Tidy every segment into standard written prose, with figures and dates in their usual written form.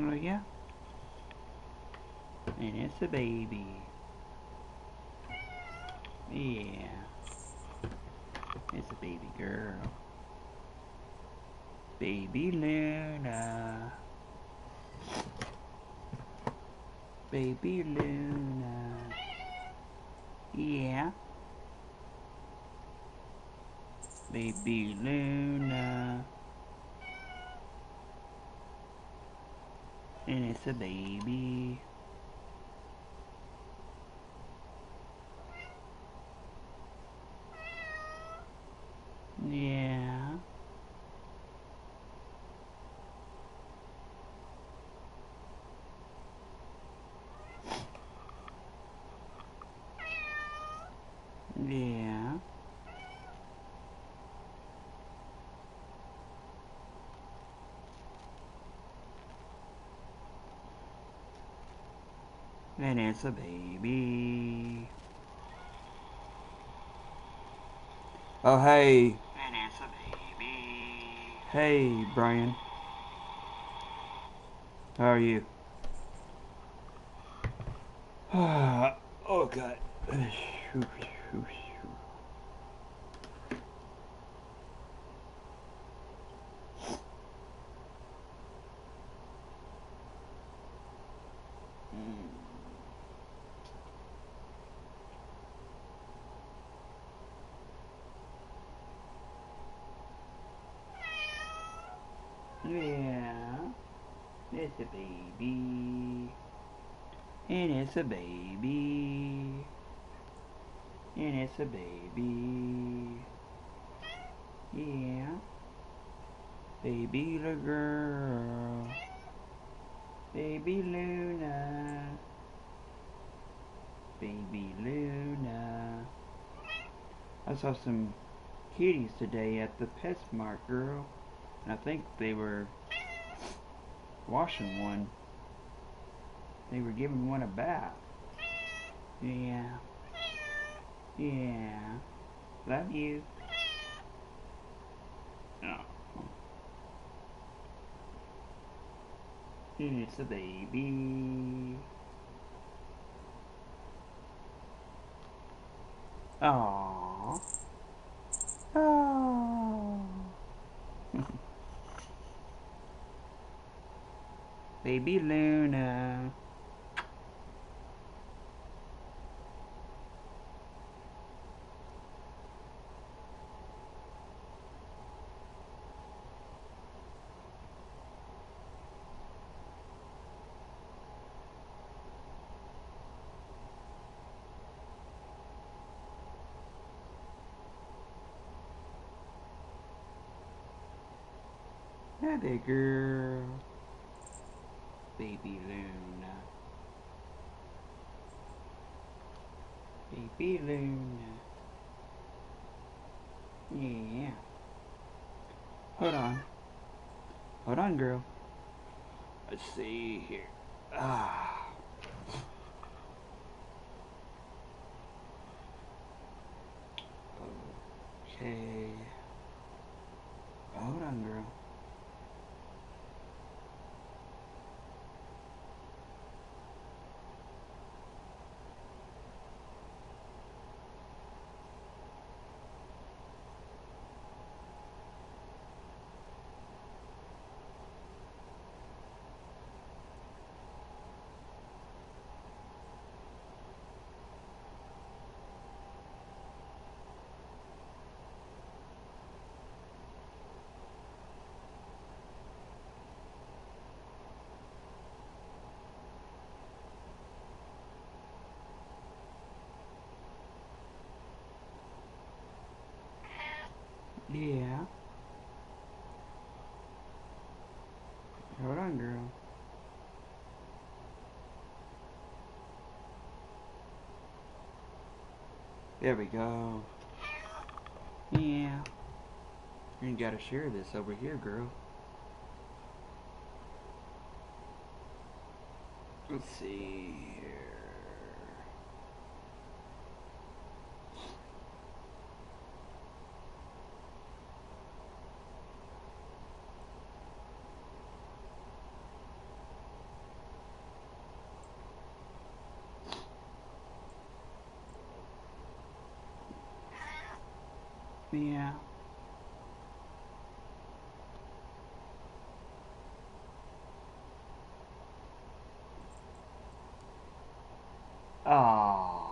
Oh yeah? And it's a baby. Yeah. It's a baby girl. Baby Luna. Baby Luna. Yeah. Baby Luna. And it's a baby. Yeah. Yeah. And it's a baby. Oh, hey. And it's a baby. Hey, Brian. How are you? Oh, God. Yeah. It's a baby. And it's a baby. And it's a baby. Yeah. Baby the girl. Baby Luna. Baby Luna. I saw some kitties today at the PetSmart, girl. And I think they were washing one. They were giving one a bath. Yeah. Yeah. Love you. Oh. It's a baby. Aww. Oh. Baby Luna. Hi there, girl. Baby Luna. Baby Luna. Yeah. Hold on. Hold on, girl. Let's see here. Ah. Okay. Hold on, girl. Yeah. Hold on, girl. There we go. Yeah. You gotta share this over here, girl. Let's see here. Yeah. Oh.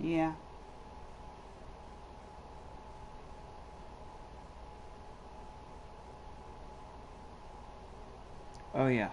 Yeah. Oh yeah.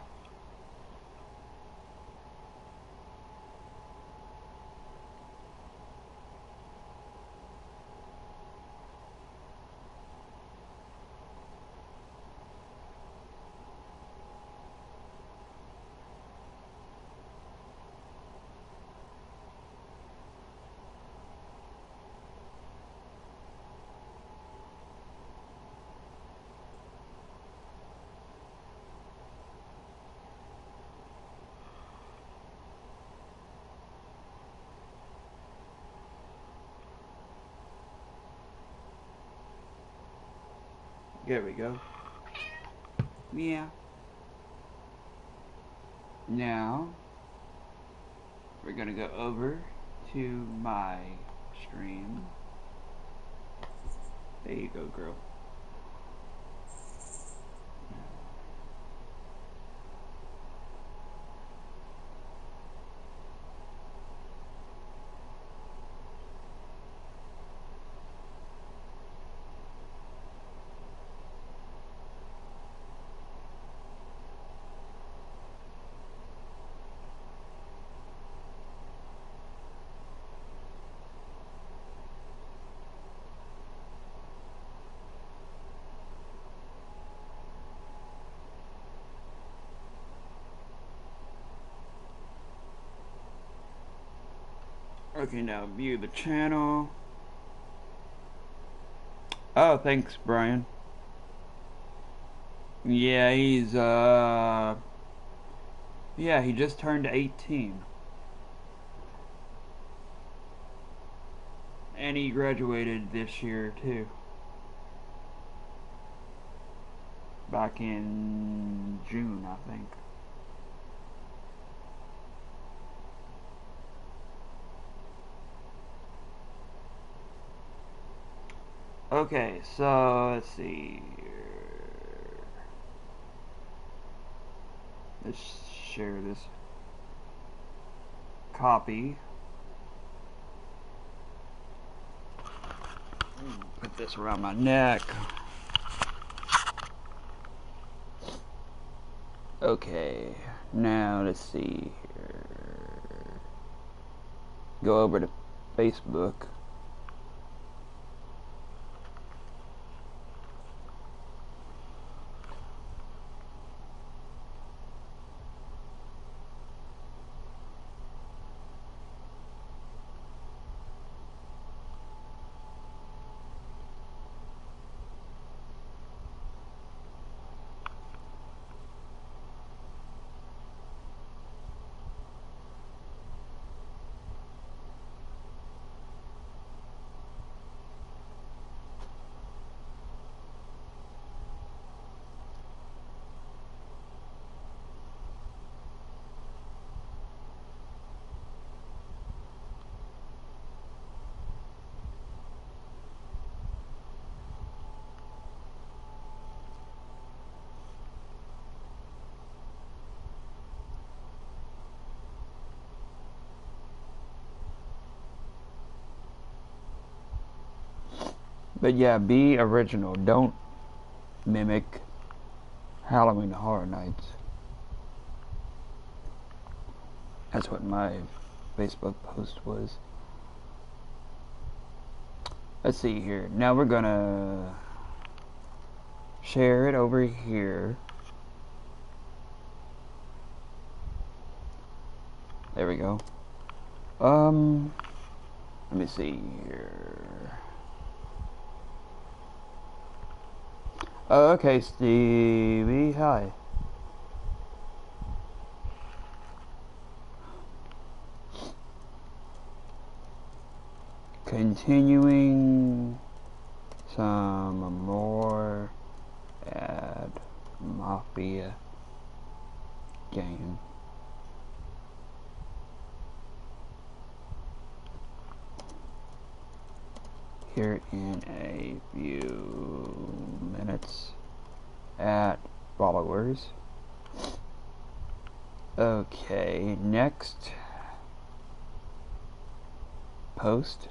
There we go. Yeah. Now we're gonna go over to my stream. There you go, girl. Okay, now view the channel. Oh, thanks, Brian. Yeah, yeah, he just turned 18. And he graduated this year, too. Back in June, I think. Okay, so let's see here. Let's share this copy. Put this around my neck. Okay, now let's see here. Go over to Facebook. But yeah, be original. Don't mimic Halloween Horror Nights. That's what my Facebook post was. Let's see here. Now we're gonna share it over here. There we go. Let me see here. Oh, okay, Stevie. Hi. Continuing some more ad Mafia game. here in a few minutes. At followers. Okay, next post.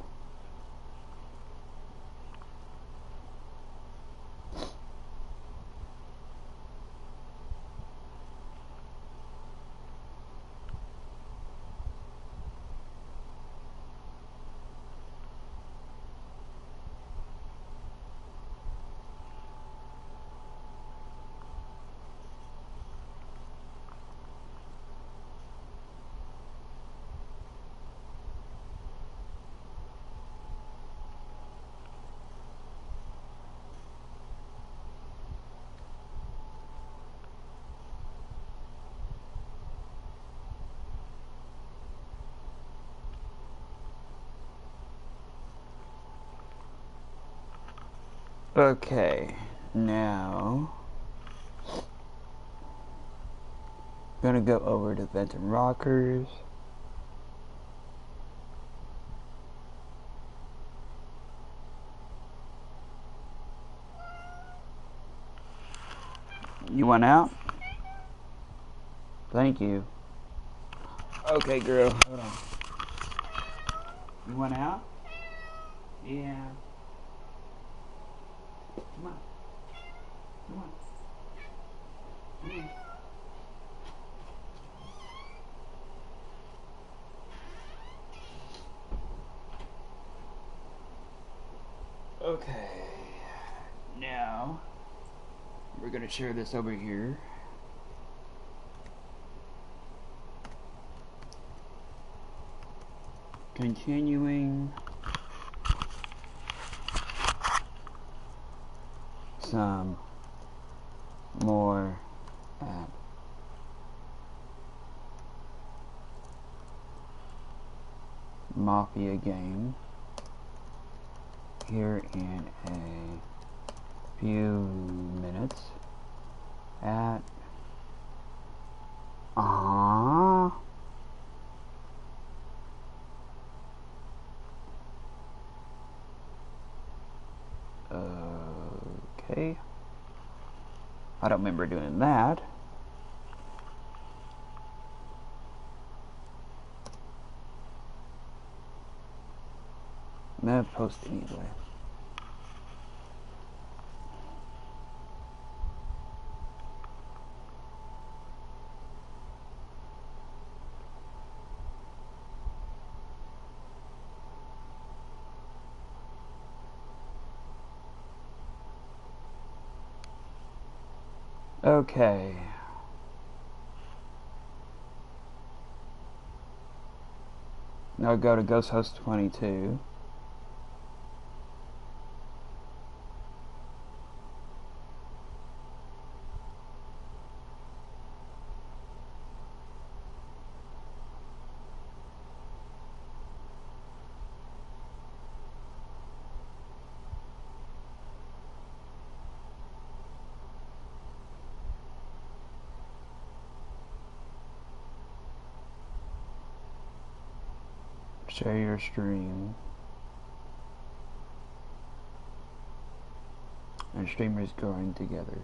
Okay, now I'm gonna go over to Benton Rockers. You went out? Thank you. Okay, girl. Hold on. You went out? Yeah. Come on. Come on. Come here. Okay. Now, we're going to share this over here. Continuing some more Mafia game here in a few minutes at okay. I don't remember doing that. I'm gonna post anyway. Okay. Now go to Ghost Host 22. Share your stream. And streamers going together.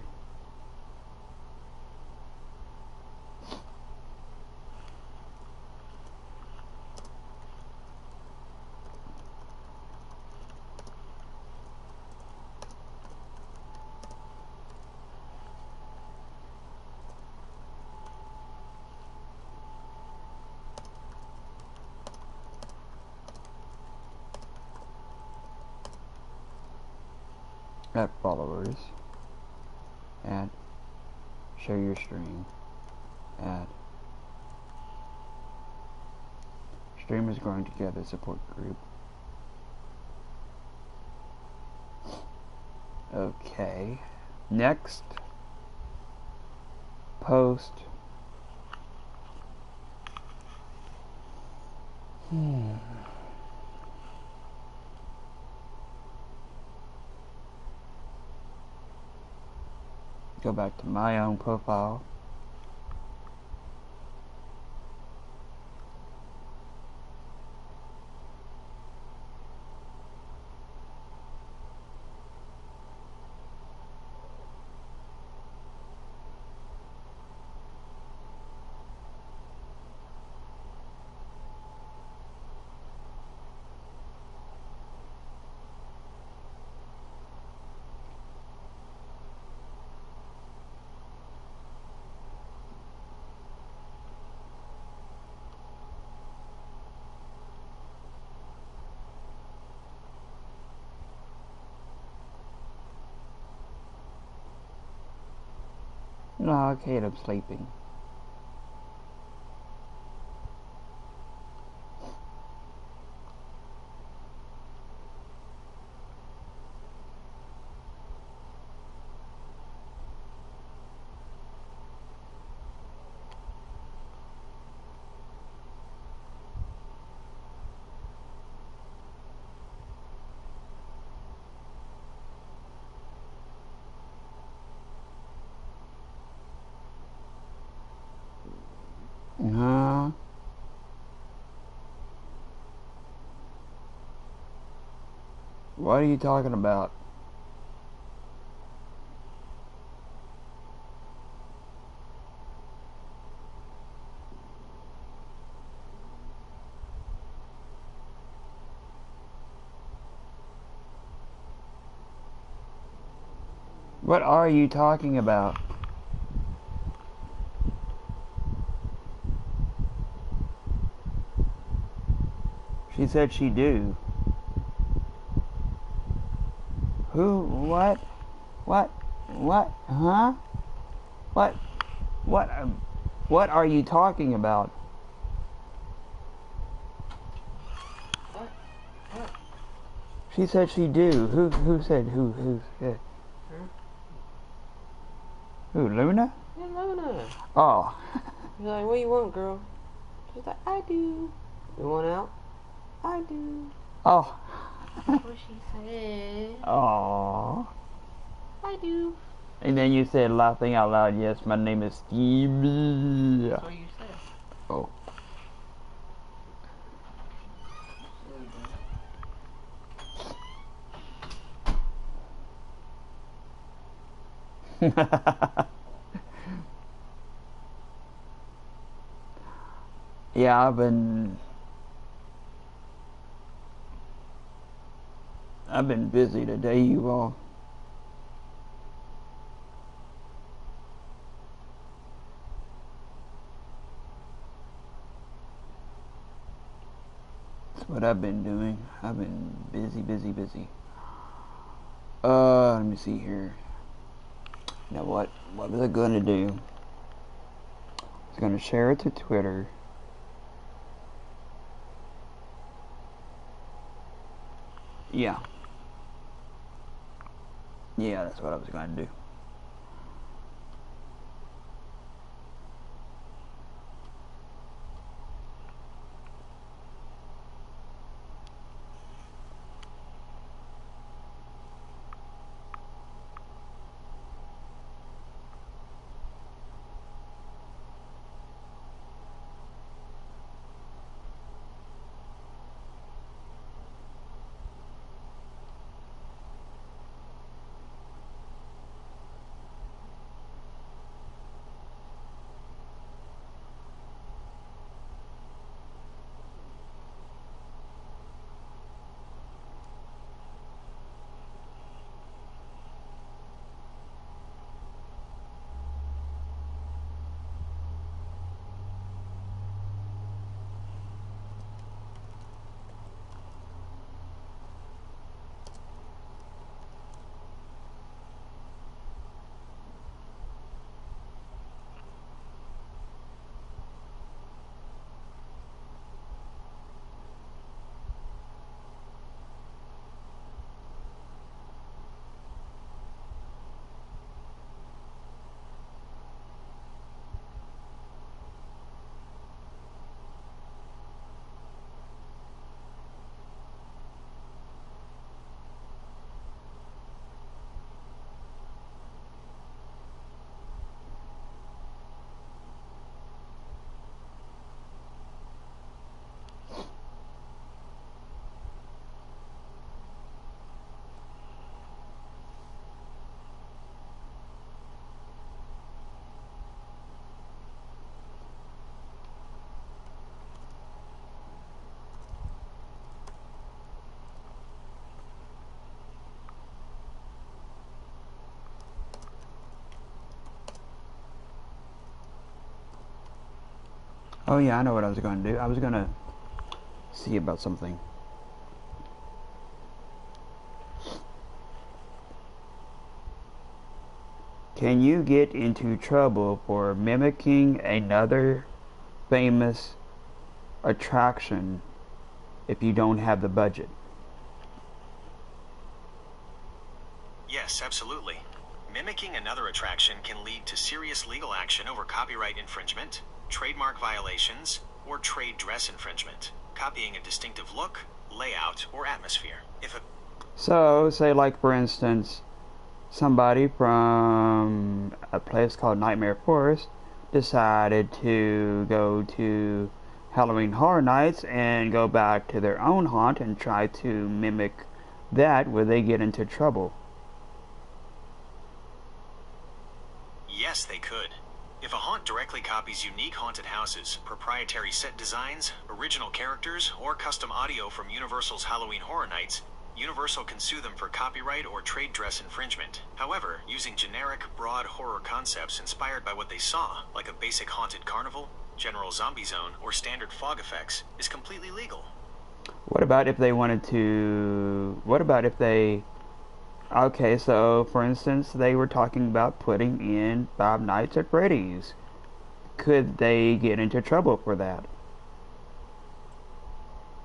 At followers. At share your stream. At streamers growing together support group. Okay. Next post. Go back to my own profile. No, Caleb's sleeping. Huh? What are you talking about? What are you talking about? She said she do. Who? What? What? What? Huh? What? What? What are you talking about? What? What? She said she do. Who said who? Who said? Huh? Who? Luna? Yeah, Luna. Oh. You're like, what you want, girl? She's like, I do. You want out? I do. Oh. That's what she said. Oh. I do. And then you said laughing out loud, yes, my name is Stevie. That's what you said. Oh. Yeah, I've been busy today, you all. That's what I've been doing. I've been busy. Let me see here. You know what? What was I gonna do? I was gonna share it to Twitter. Yeah. Yeah, that's what I was gonna do. Oh yeah, I know what I was gonna do. I was gonna see about something. Can you get into trouble for mimicking another famous attraction if you don't have the budget? Yes, absolutely. Mimicking another attraction can lead to serious legal action over copyright infringement, trademark violations, or trade dress infringement, copying a distinctive look, layout, or atmosphere. So, say like for instance, somebody from a place called Nightmare Forest decided to go to Halloween Horror Nights and go back to their own haunt and try to mimic that, would they get into trouble? Yes, they could. If a haunt directly copies unique haunted houses, proprietary set designs, original characters, or custom audio from Universal's Halloween Horror Nights, Universal can sue them for copyright or trade dress infringement. However, using generic, broad horror concepts inspired by what they saw, like a basic haunted carnival, general zombie zone, or standard fog effects, is completely legal. What about if they wanted to... What about if they... Okay, so for instance, they were talking about putting in Five Nights at Freddy's. Could they get into trouble for that?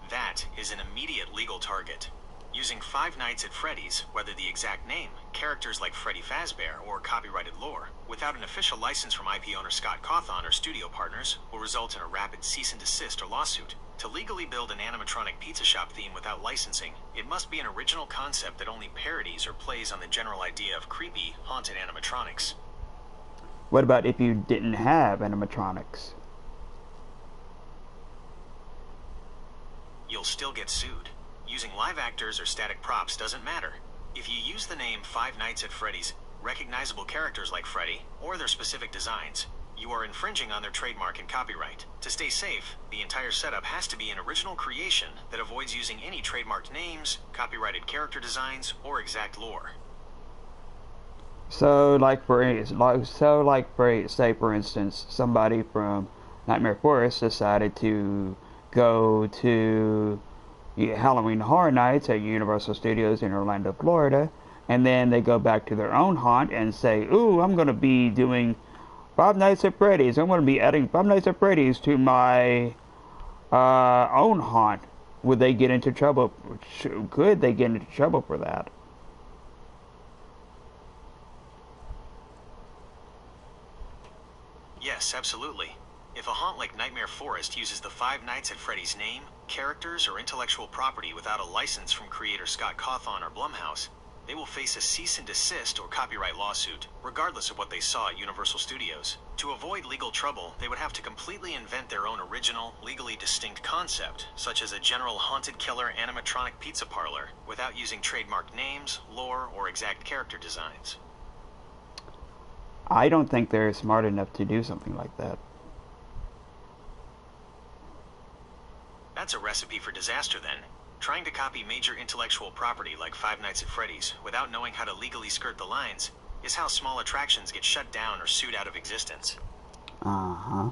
That is an immediate legal target. Using Five Nights at Freddy's, whether the exact name, characters like Freddy Fazbear, or copyrighted lore, without an official license from IP owner Scott Cawthon or studio partners, will result in a rapid cease and desist or lawsuit. To legally build an animatronic pizza shop theme without licensing, it must be an original concept that only parodies or plays on the general idea of creepy, haunted animatronics. What about if you didn't have animatronics? You'll still get sued. Using live actors or static props doesn't matter. If you use the name Five Nights at Freddy's, recognizable characters like Freddy, or their specific designs, you are infringing on their trademark and copyright. To stay safe, the entire setup has to be an original creation that avoids using any trademarked names, copyrighted character designs, or exact lore. So, say for instance, somebody from Nightmare Forest decided to go to Halloween Horror Nights at Universal Studios in Orlando, Florida, and then they go back to their own haunt and say, "Ooh, I'm going to be doing Five Nights at Freddy's. I'm going to be adding Five Nights at Freddy's to my own haunt." Would they get into trouble? Could they get into trouble for that? Yes, absolutely. If a haunt like Nightmare Forest uses the Five Nights at Freddy's name, characters, or intellectual property without a license from creator Scott Cawthon or Blumhouse, they will face a cease and desist or copyright lawsuit, regardless of what they saw at Universal Studios. To avoid legal trouble, they would have to completely invent their own original, legally distinct concept, such as a general haunted killer animatronic pizza parlor, without using trademarked names, lore, or exact character designs. I don't think they're smart enough to do something like that. That's a recipe for disaster then. Trying to copy major intellectual property like Five Nights at Freddy's without knowing how to legally skirt the lines is how small attractions get shut down or sued out of existence. Uh-huh.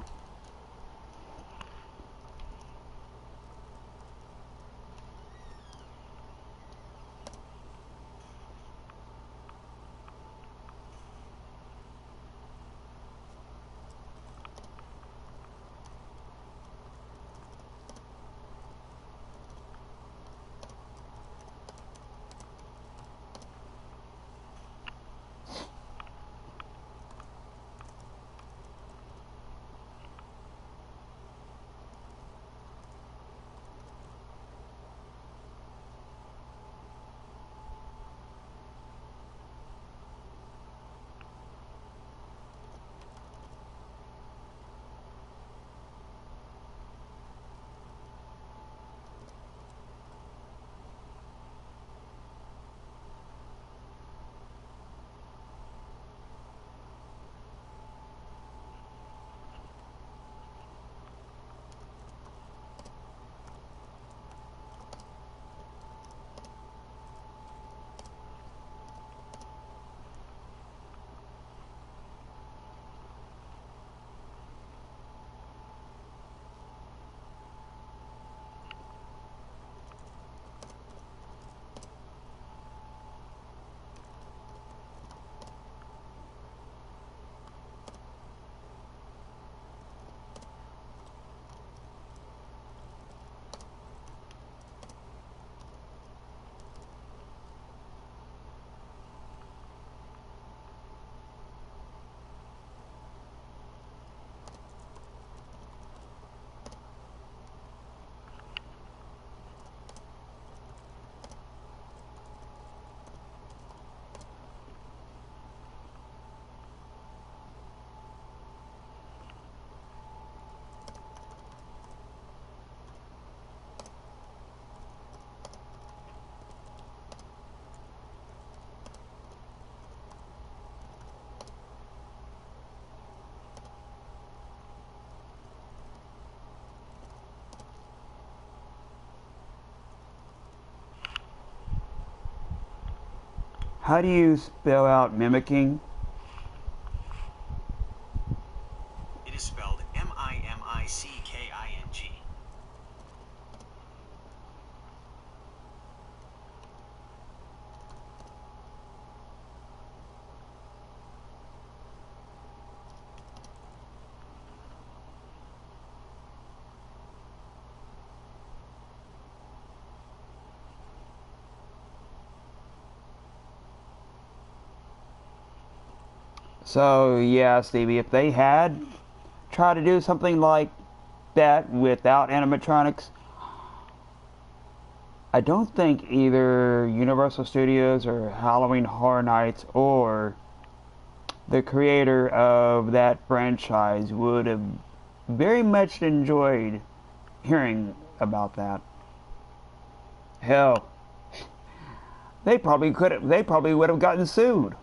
How do you spell out mimicking? It is spelled Mimicking. So yeah, Stevie, if they had tried to do something like that without animatronics, I don't think either Universal Studios or Halloween Horror Nights or the creator of that franchise would have very much enjoyed hearing about that. Hell, they probably would have gotten sued.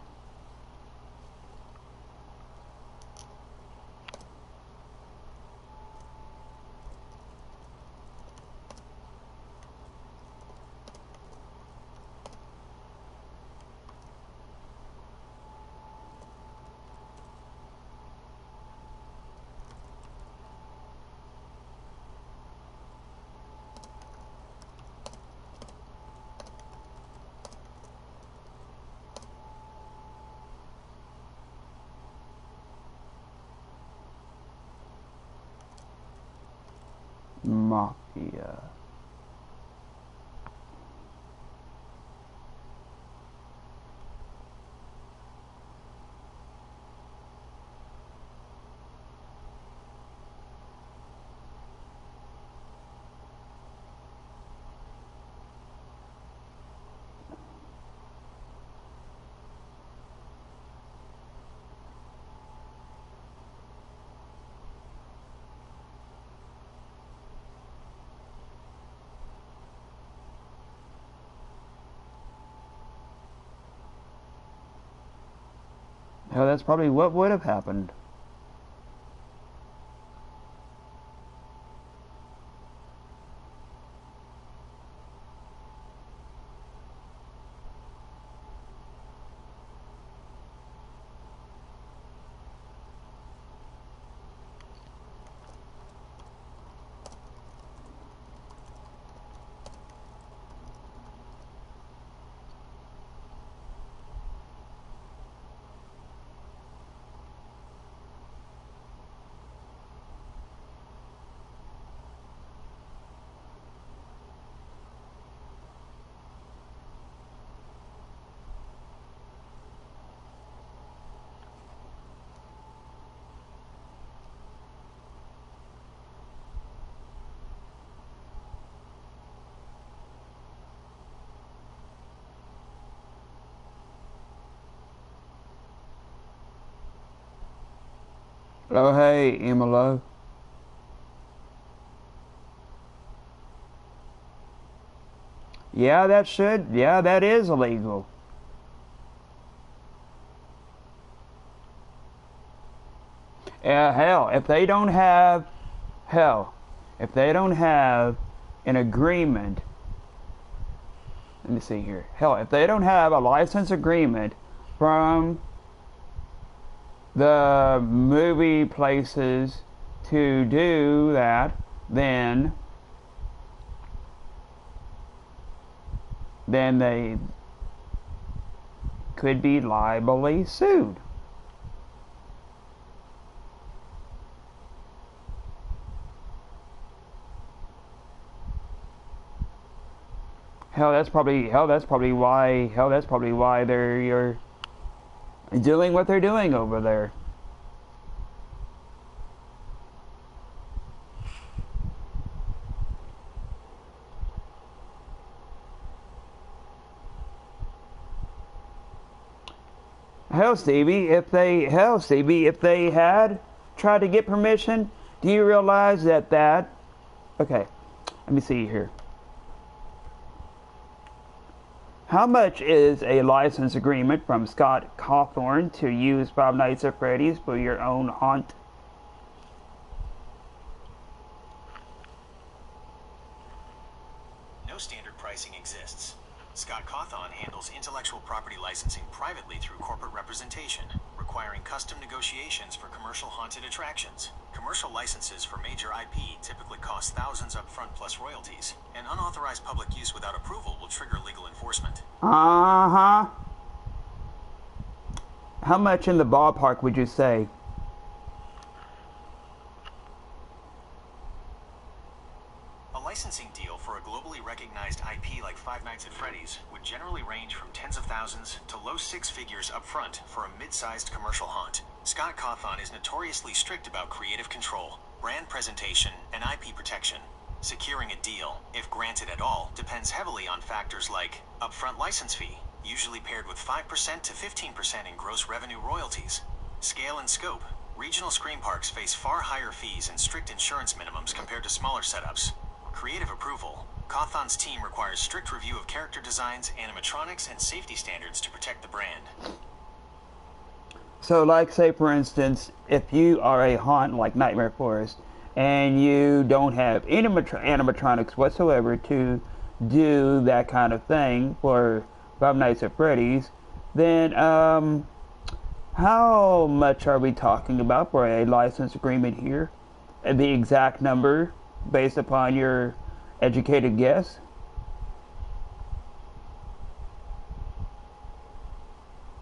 Mafia. Hell, that's probably what would have happened. Oh hey, Emilo. Yeah, that is illegal. Hell, hell, if they don't have an agreement, let me see here. Hell, if they don't have a license agreement from the movie places to do that, then they could be liably sued. That's probably why you're doing what they're doing over there. Hell, Stevie, if they had tried to get permission, do you realize that okay, let me see here. How much is a license agreement from Scott Cawthorn to use Five Nights at Freddy's for your own haunt? No standard pricing exists. Scott Cawthon handles intellectual property licensing privately through corporate representation, requiring custom negotiations for commercial haunted attractions. Commercial licenses for major IP typically cost thousands up front plus royalties, and unauthorized public use without approval will trigger legal enforcement. Uh-huh. How much in the ballpark would you say? A licensing deal for a globally recognized IP like Five Nights at Freddy's would generally range from tens of thousands to low six figures up front for a mid-sized commercial haunt. Scott Cawthon is notoriously strict about creative control, brand presentation, and IP protection. Securing a deal, if granted at all, depends heavily on factors like upfront license fee, usually paired with 5% to 15% in gross revenue royalties. Scale and scope. Regional screen parks face far higher fees and strict insurance minimums compared to smaller setups. Creative approval. Cawthon's team requires strict review of character designs, animatronics, and safety standards to protect the brand. So, like, say, for instance, if you are a haunt like Nightmare Forest, and you don't have any animatronics whatsoever to do that kind of thing for Five Nights at Freddy's, then how much are we talking about for a license agreement here? The exact number based upon your educated guess?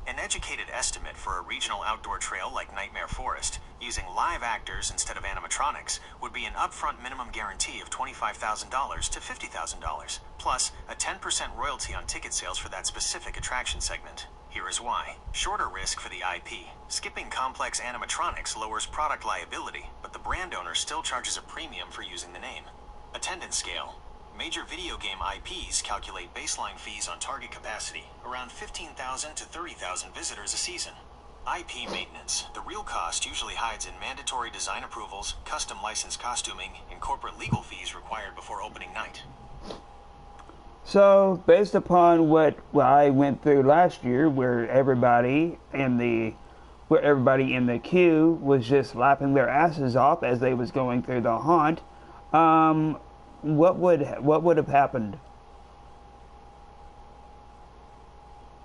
An educated estimate for a regional outdoor trail like Nightmare Forest, using live actors instead of animatronics, would be an upfront minimum guarantee of $25,000 to $50,000, plus a 10% royalty on ticket sales for that specific attraction segment. Here is why. Shorter risk for the IP. Skipping complex animatronics lowers product liability, but the brand owner still charges a premium for using the name. Attendance scale. Major video game IPs calculate baseline fees on target capacity, around 15,000 to 30,000 visitors a season. IP maintenance. The real cost usually hides in mandatory design approvals, custom licensed costuming, and corporate legal fees required before opening night. So, based upon what I went through last year, where everybody in the queue was just laughing their asses off as they was going through the haunt, what would have happened?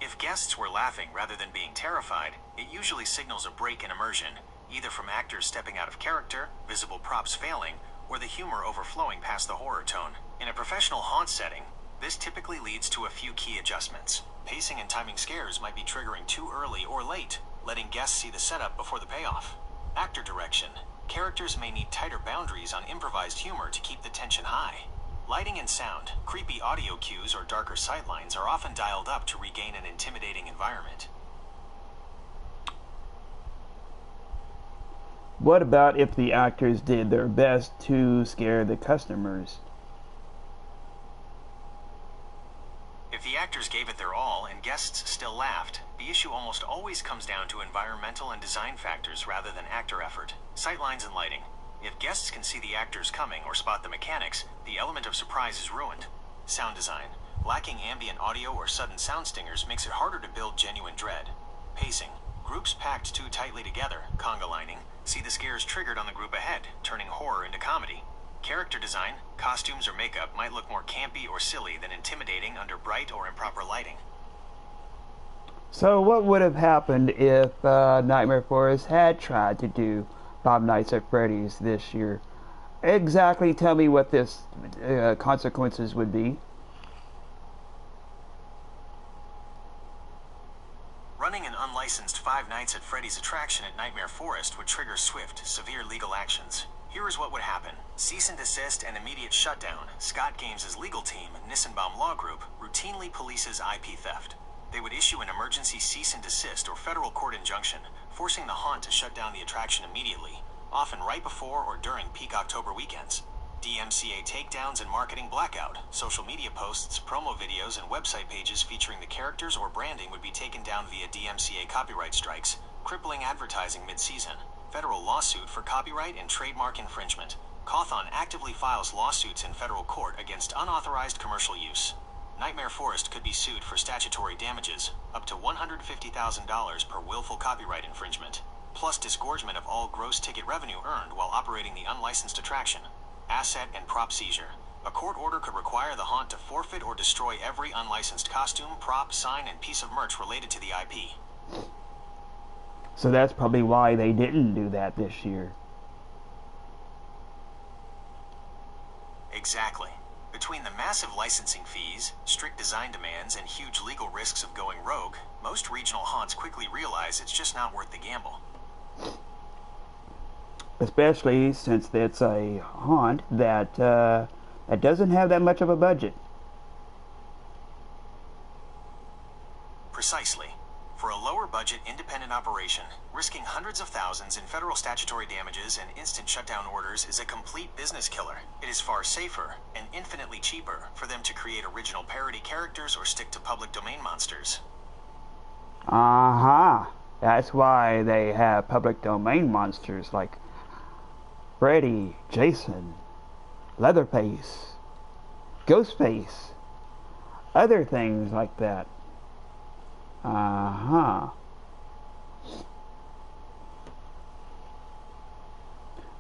If guests were laughing rather than being terrified, it usually signals a break in immersion, either from actors stepping out of character, visible props failing, or the humor overflowing past the horror tone. In a professional haunt setting, this typically leads to a few key adjustments. Pacing and timing scares might be triggering too early or late, letting guests see the setup before the payoff. Actor direction. Characters may need tighter boundaries on improvised humor to keep the tension high. Lighting and sound. Creepy audio cues or darker sightlines are often dialed up to regain an intimidating environment. What about if the actors did their best to scare the customers? If the actors gave it their all and guests still laughed, the issue almost always comes down to environmental and design factors rather than actor effort. Sightlines and lighting. If guests can see the actors coming or spot the mechanics, the element of surprise is ruined. Sound design. Lacking ambient audio or sudden sound stingers makes it harder to build genuine dread. Pacing. Groups packed too tightly together, conga lining, see the scares triggered on the group ahead, turning horror into comedy. Character design. Costumes or makeup might look more campy or silly than intimidating under bright or improper lighting. So what would have happened if Nightmare Forest had tried to do Five Nights at Freddy's this year? Exactly tell me what this consequences would be. Running an unlicensed Five Nights at Freddy's attraction at Nightmare Forest would trigger swift, severe legal actions. Here is what would happen. Cease and desist and immediate shutdown. Scott Games' legal team, Nissenbaum Law Group, routinely polices IP theft. They would issue an emergency cease and desist or federal court injunction, forcing the haunt to shut down the attraction immediately, often right before or during peak October weekends. DMCA takedowns and marketing blackout. Social media posts, promo videos, and website pages featuring the characters or branding would be taken down via DMCA copyright strikes, crippling advertising mid-season. Federal lawsuit for copyright and trademark infringement. Cawthon actively files lawsuits in federal court against unauthorized commercial use. Nightmare Forest could be sued for statutory damages, up to $150,000 per willful copyright infringement, plus disgorgement of all gross ticket revenue earned while operating the unlicensed attraction. Asset and prop seizure. A court order could require the haunt to forfeit or destroy every unlicensed costume, prop, sign, and piece of merch related to the IP. So that's probably why they didn't do that this year. Exactly. Between the massive licensing fees, strict design demands, and huge legal risks of going rogue, most regional haunts quickly realize it's just not worth the gamble. Especially since it's a haunt that doesn't have that much of a budget. Precisely. For a lower-budget independent operation, risking hundreds of thousands in federal statutory damages and instant shutdown orders is a complete business killer. It is far safer and infinitely cheaper for them to create original parody characters or stick to public domain monsters. That's why they have public domain monsters like Freddy, Jason, Leatherface, Ghostface, other things like that.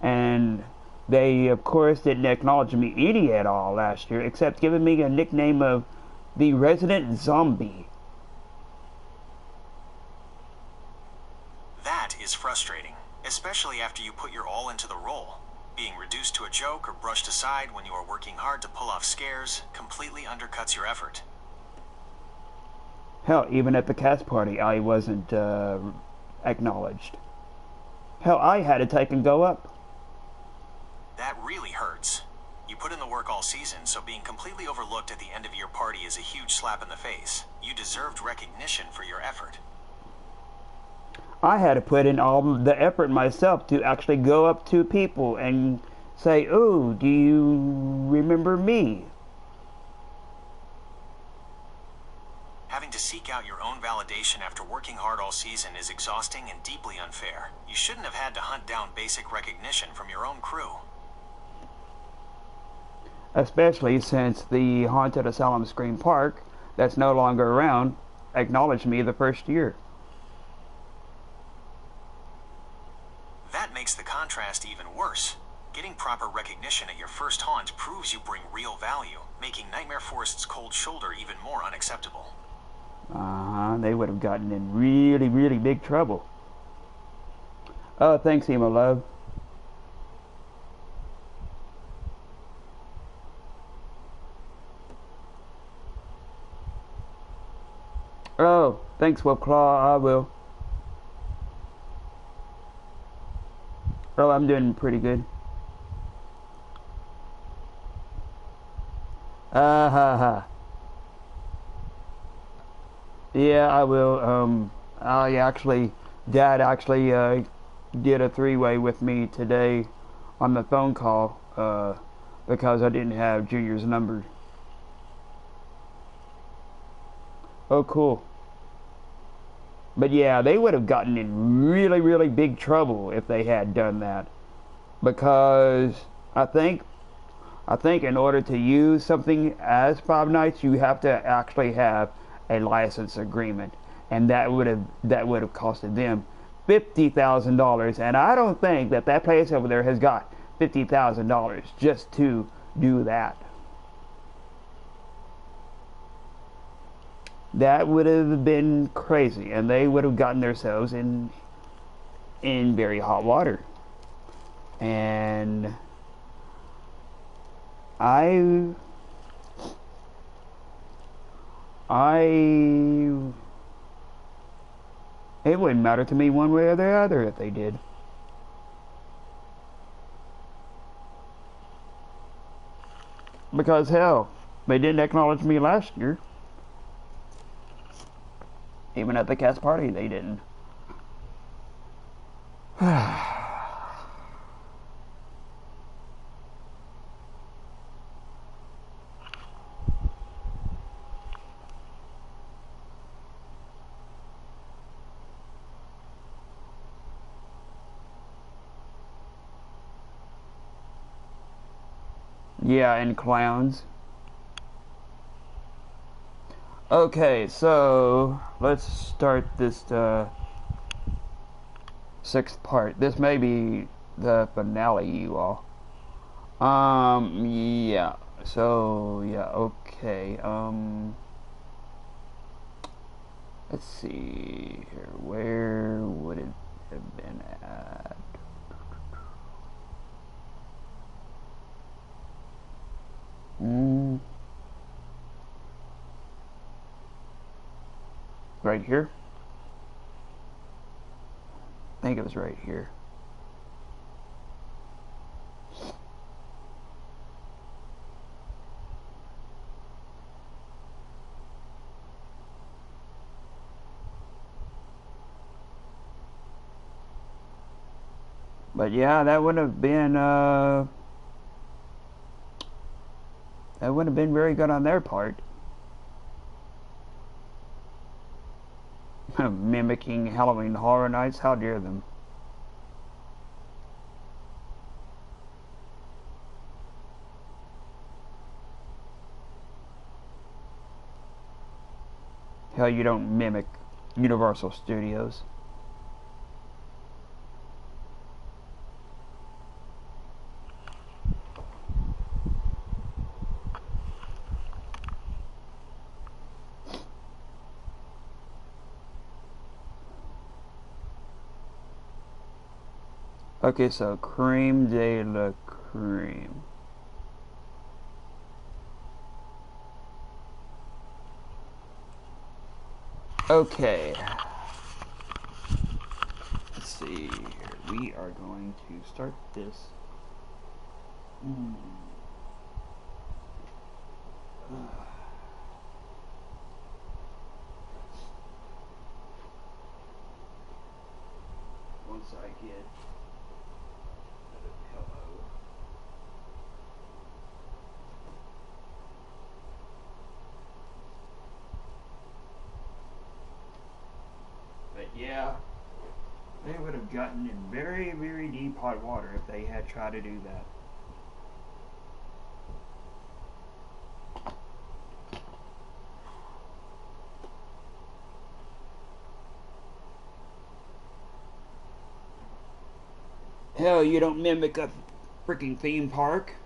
And they, of course, didn't acknowledge me any at all last year, except giving me a nickname of the Resident Zombie. That is frustrating, especially after you put your all into the role. Being reduced to a joke or brushed aside when you are working hard to pull off scares completely undercuts your effort. Hell, even at the cast party, I wasn't acknowledged. Hell, I had to take and go up. That really hurts. You put in the work all season, so being completely overlooked at the end of your party is a huge slap in the face. You deserved recognition for your effort. I had to put in all the effort myself to actually go up to people and say, "Oh, do you remember me?" Having to seek out your own validation after working hard all season is exhausting and deeply unfair. You shouldn't have had to hunt down basic recognition from your own crew. Especially since the Haunted Asylum Scream Park, that's no longer around, acknowledged me the first year. That makes the contrast even worse. Getting proper recognition at your first haunt proves you bring real value, making Nightmare Forest's cold shoulder even more unacceptable. They would have gotten in really, really big trouble. Oh, thanks, Emo Love. Oh, thanks, Wolfclaw. I will. Oh, I'm doing pretty good. Yeah, I will. Dad actually did a three-way with me today on the phone call because I didn't have Junior's number. Oh, cool. But yeah, they would have gotten in really, really big trouble if they had done that, because I think in order to use something as Five Nights, you have to actually have a license agreement, and that would have costed them $50,000, and I don't think that place over there has got $50,000 just to do that. That would have been crazy, and they would have gotten themselves in very hot water. And it wouldn't matter to me one way or the other if they did. Because hell, they didn't acknowledge me last year. Even at the cast party, they didn't. Yeah, and clowns. Okay, so let's start this sixth part. This may be the finale, you all. Yeah. So yeah, okay. Let's see here. Where would it have been at? Right here. I think it was right here. But yeah, that would have been very good on their part. Mimicking Halloween Horror Nights, how dare them. Hell, you don't mimic Universal Studios. Okay, so creme de la creme. Okay. Let's see here. We are going to start this. Once I get a pillow. But yeah, they would have gotten in very, very deep hot water if they had tried to do that. Hell, you don't mimic a freaking theme park.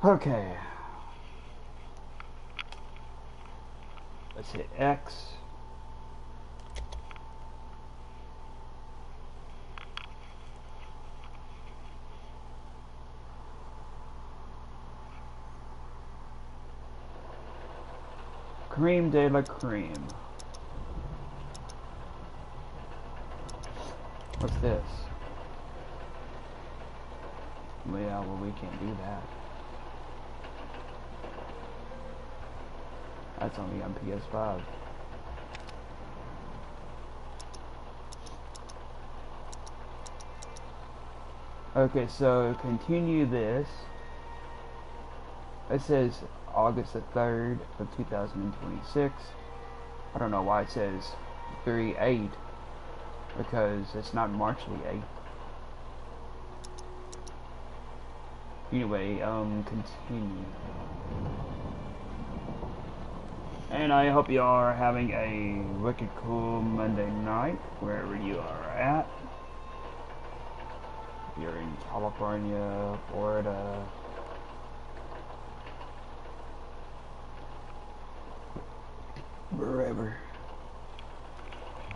Okay. Let's hit X. Creme de la creme. What's this? Well, yeah, well, we can't do that. That's only on PS5. Okay, so continue this. It says August the 3rd of 2026. I don't know why it says 3/8 because it's not March the 8th. Anyway, continue. And I hope you are having a wicked cool Monday night wherever you are at. If you're in California, Florida, wherever.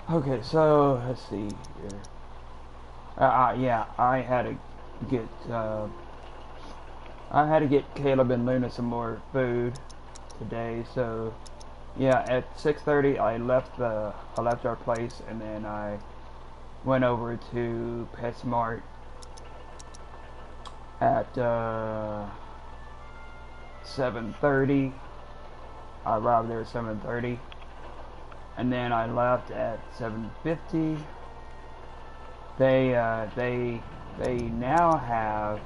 Okay, so let's see here. Yeah, I had to get Caleb and Luna some more food today. So yeah, at 6:30 I left our place and then I went over to PetSmart at 7:30. I arrived there at 7:30. And then I left at 7:50. They now have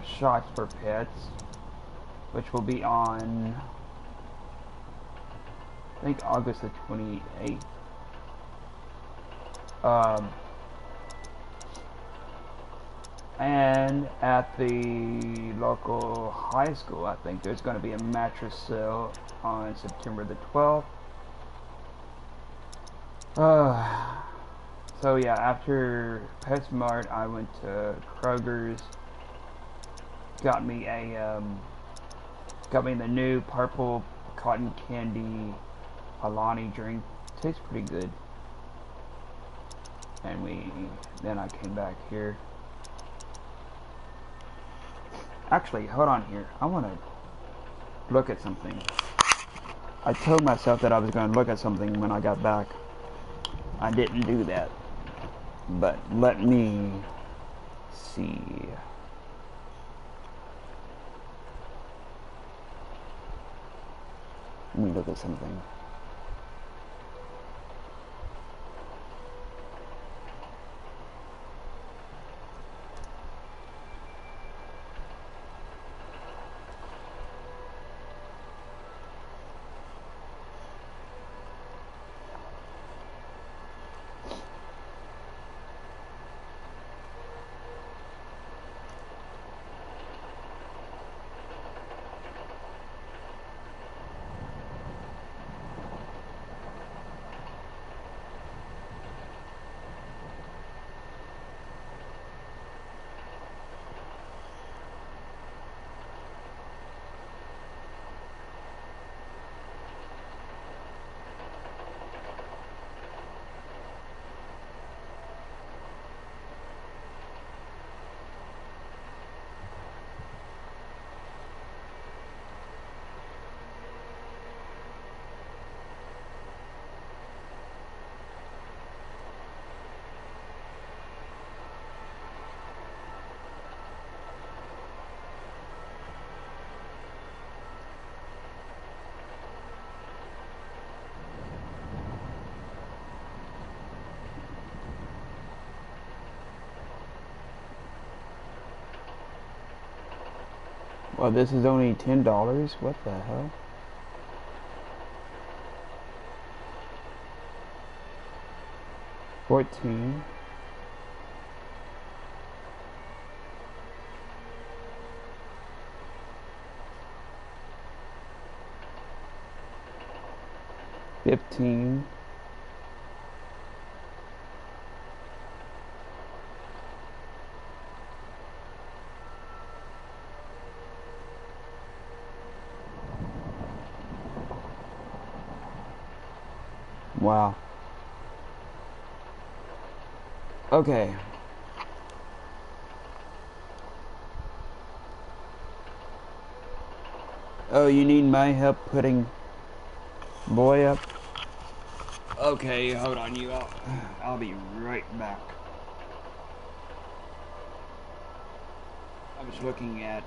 Shots for Pets, which will be on I think August the 28th. And at the local high school, I think there's going to be a mattress sale on September the 12th. So yeah, after PetSmart, I went to Kroger's, got me the new purple cotton candy Alani drink. Tastes pretty good. And then I came back here. Actually, hold on here. I want to look at something. I told myself that I was going to look at something when I got back. I didn't do that. But let me see. Let me look at something. Well, this is only $10. What the hell? $14. $15. Wow. Okay. Oh, you need my help putting boy up? Okay, hold on, I'll be right back. I was looking at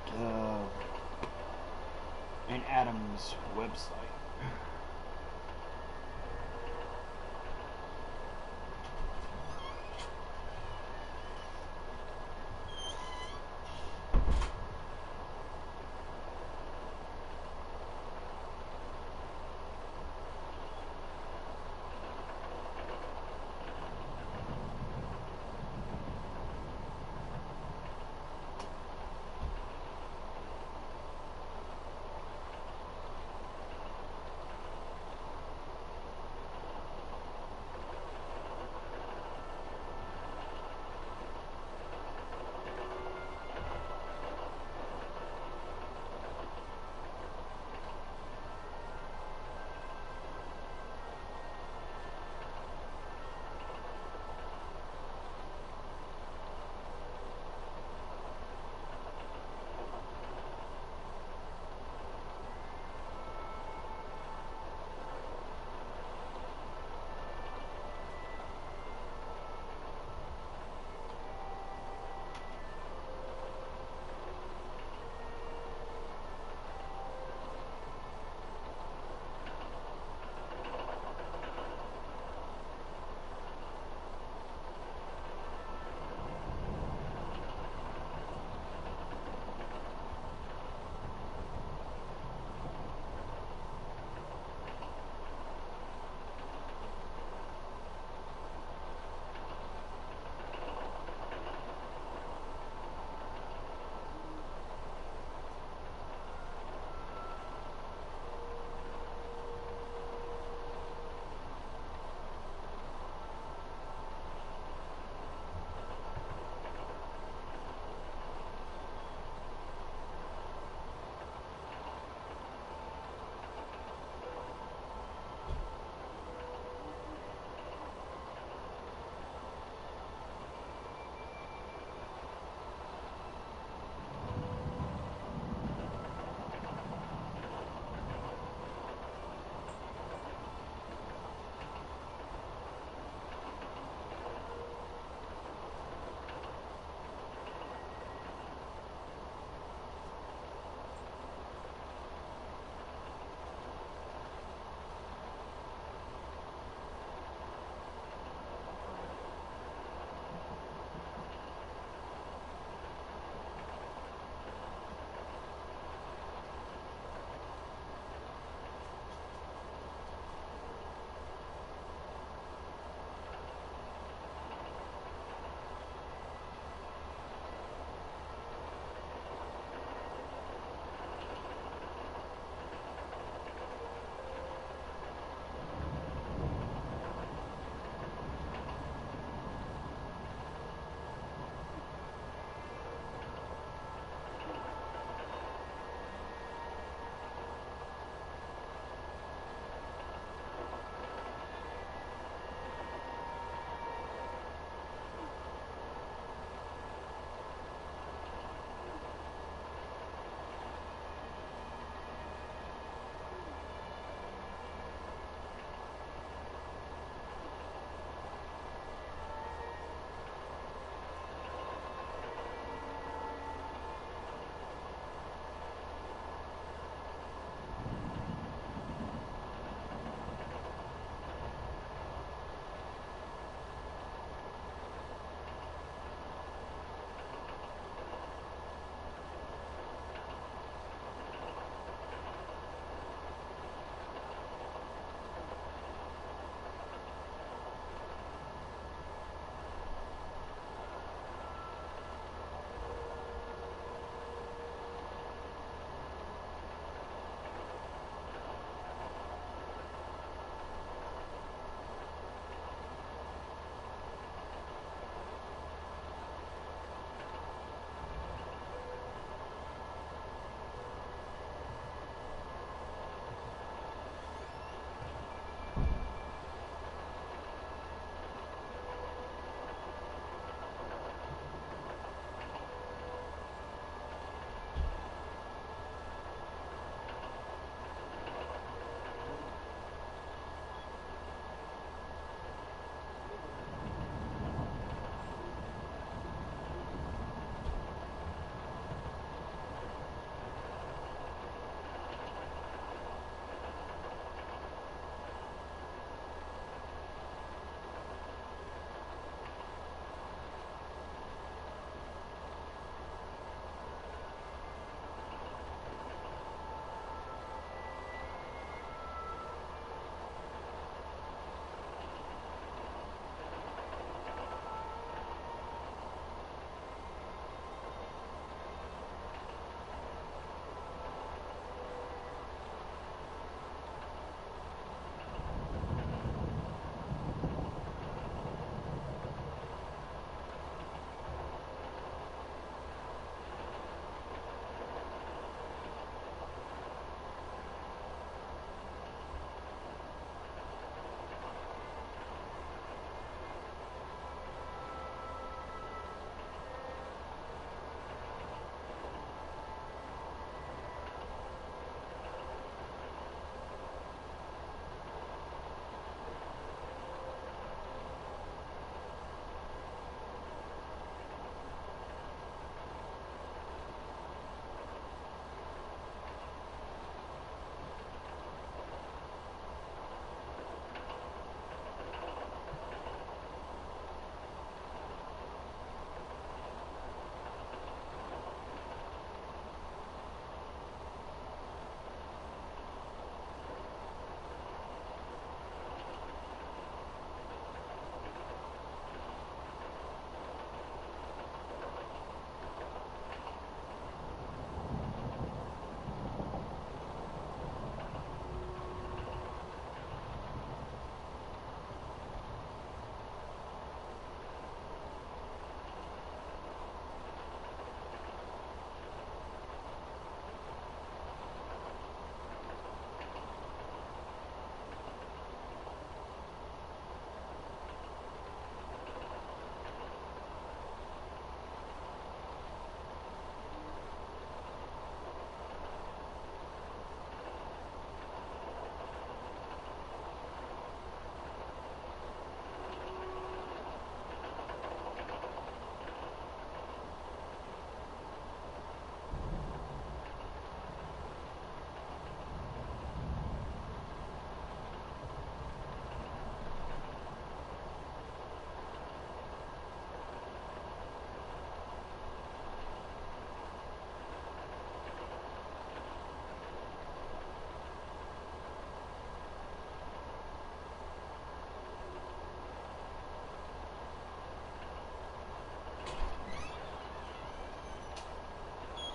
an Adam's website.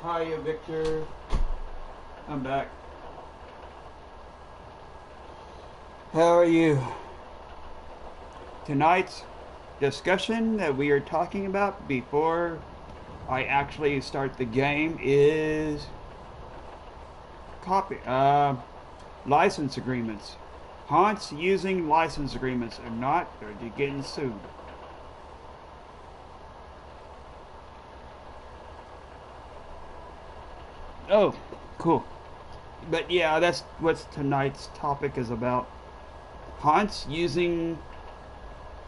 Hiya, Victor. I'm back. How are you? Tonight's discussion that we are talking about before I actually start the game is license agreements. Haunts using license agreements or not, or they're getting sued. Oh, cool. But yeah, that's what tonight's topic is about. Haunts using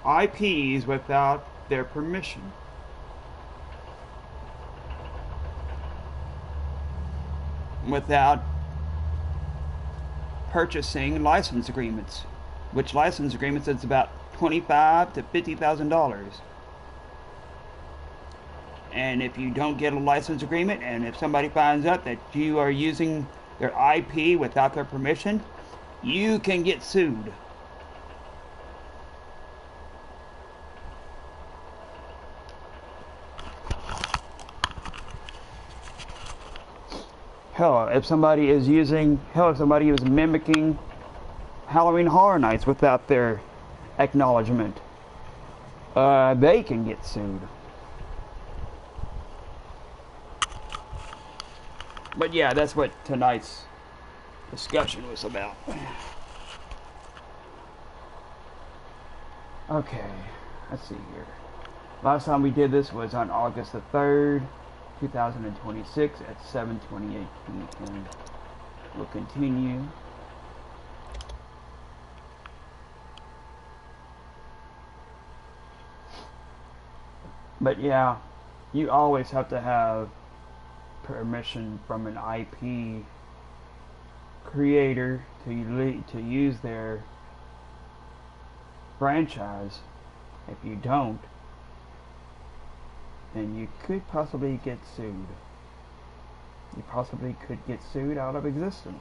IPs without their permission. Without purchasing license agreements. Which license agreements is about $25,000 to $50,000. And if you don't get a license agreement, and if somebody finds out that you are using their IP without their permission, you can get sued. Hell, if somebody is mimicking Halloween Horror Nights without their acknowledgement, they can get sued. But yeah, that's what tonight's discussion was about. Okay, let's see here. Last time we did this was on August the 3rd, 2026 at 7:28 p.m. We'll continue. But yeah, you always have to have permission from an IP creator to use their franchise. If you don't, then you could possibly get sued. You possibly could get sued out of existence.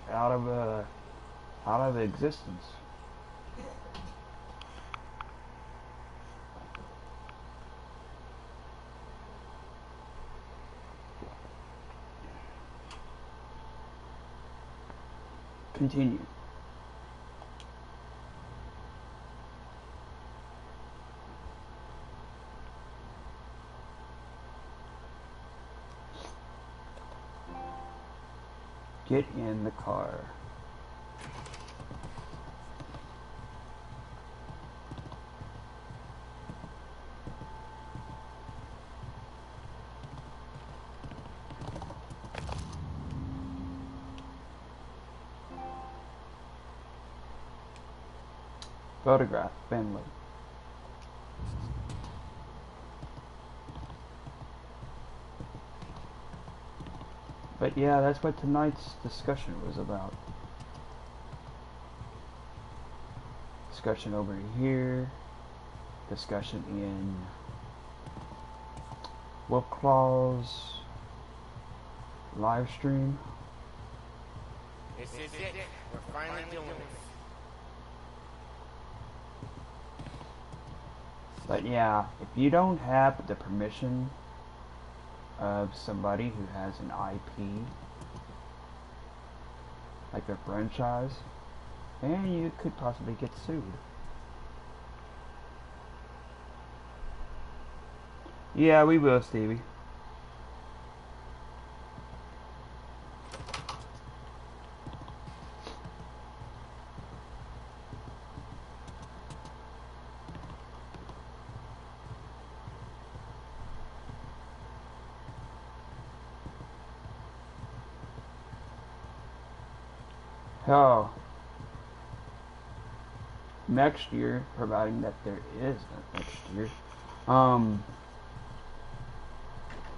Continue. Get in the car. Photograph Finley. But yeah, that's what tonight's discussion was about. Discussion over here. Discussion in Wolfclaw's live stream. This is it. We're finally doing this. But yeah, if you don't have the permission of somebody who has an IP, like their franchise, then you could possibly get sued. Yeah, we will, Stevie. Oh, next year, providing that there is a next year,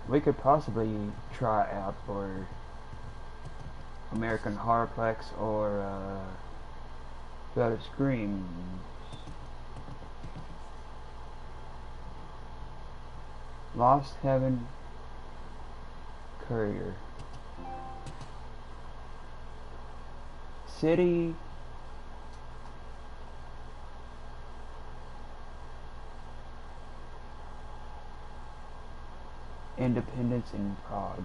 we could possibly try out for American Horrorplex or Better Screams. Lost Heaven Courier. City Independence in Prague.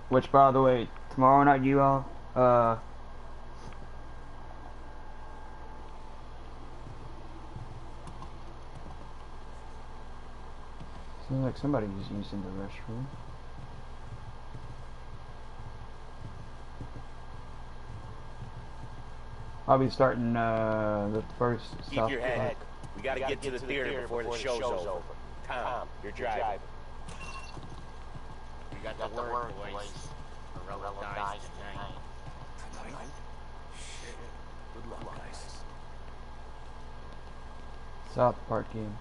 Which, by the way, tomorrow night, you all, seems like somebody's using the restroom. I'll be starting the first Keep your head. We gotta get to the theater before the show's over. Tom, you're driving. You got the word, boys. Morello dies tonight. Shit. Good luck, guys. South Park game.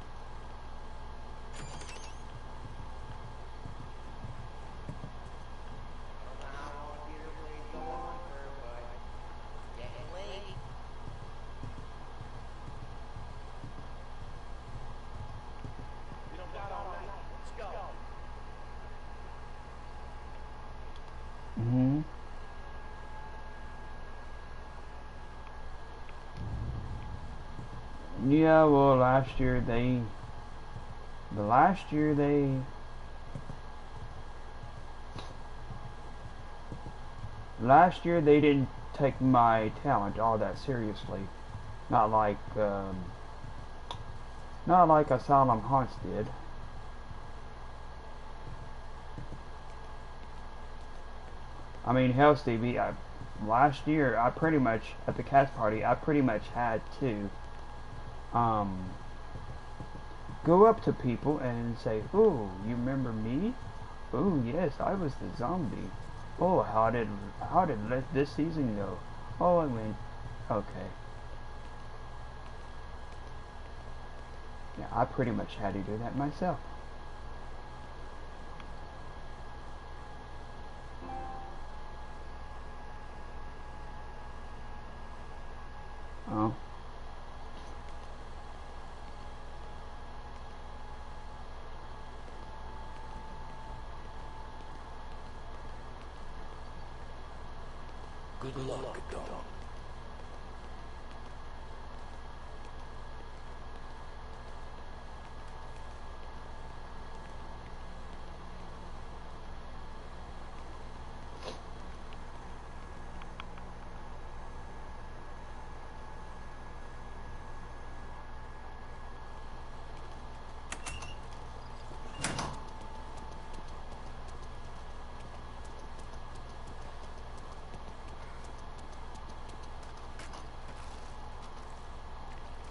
Mm-hmm. Yeah, well, last year they didn't take my talent all that seriously. Not like Asylum Haunts did. I mean, hell, Stevie, last year, I pretty much, at the cast party, I pretty much had to, go up to people and say, "Oh, you remember me? Oh, yes, I was the zombie. Oh, how did this season go? Oh, I went, okay." Yeah, I pretty much had to do that myself. Oh. Good luck, Dom.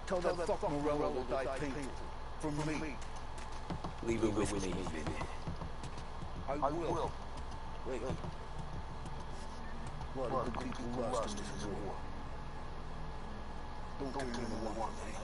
Tell that fuck Morello will die painful. From me. Leave it with me, Vinny. I will. Wait. What are the people lost in this war? Don't turn into one thing.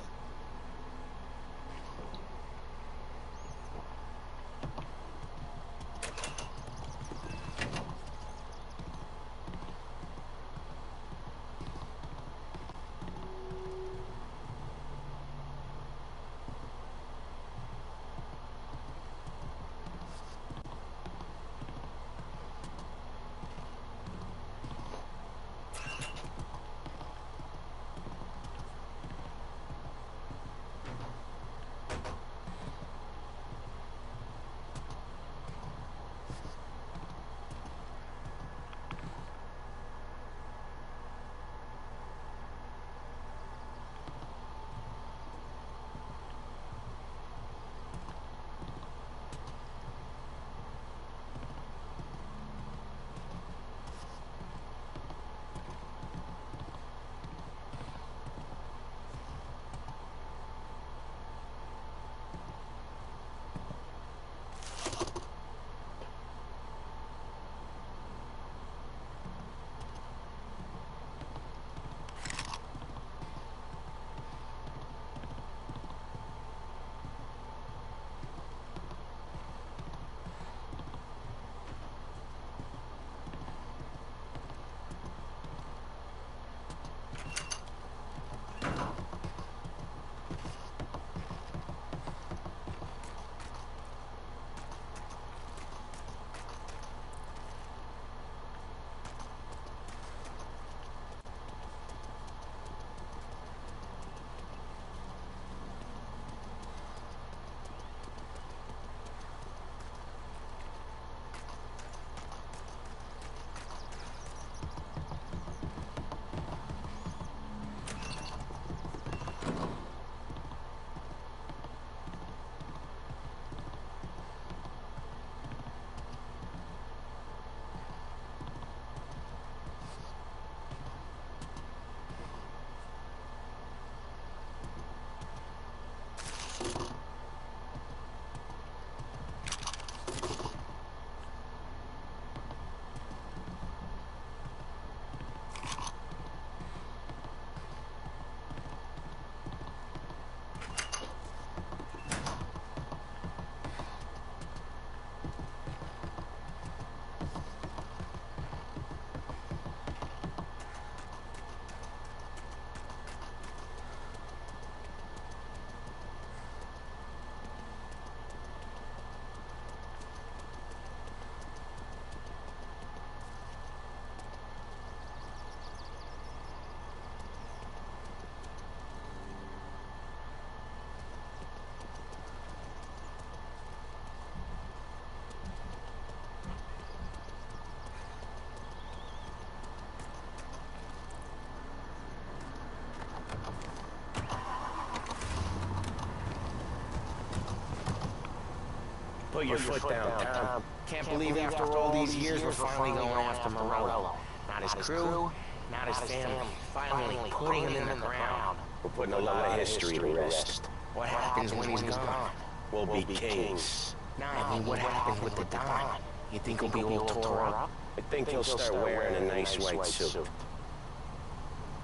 Put your foot down, Tom. Can't believe after all these years we're finally going after Morello. Not his crew, not his family. Finally putting him in the ground. We're putting a lot of history to rest. What happens when he's gone? We'll be kings. Nah, I mean, what happens with the Don? You think he'll be all tore up? I think he'll start wearing a nice white suit.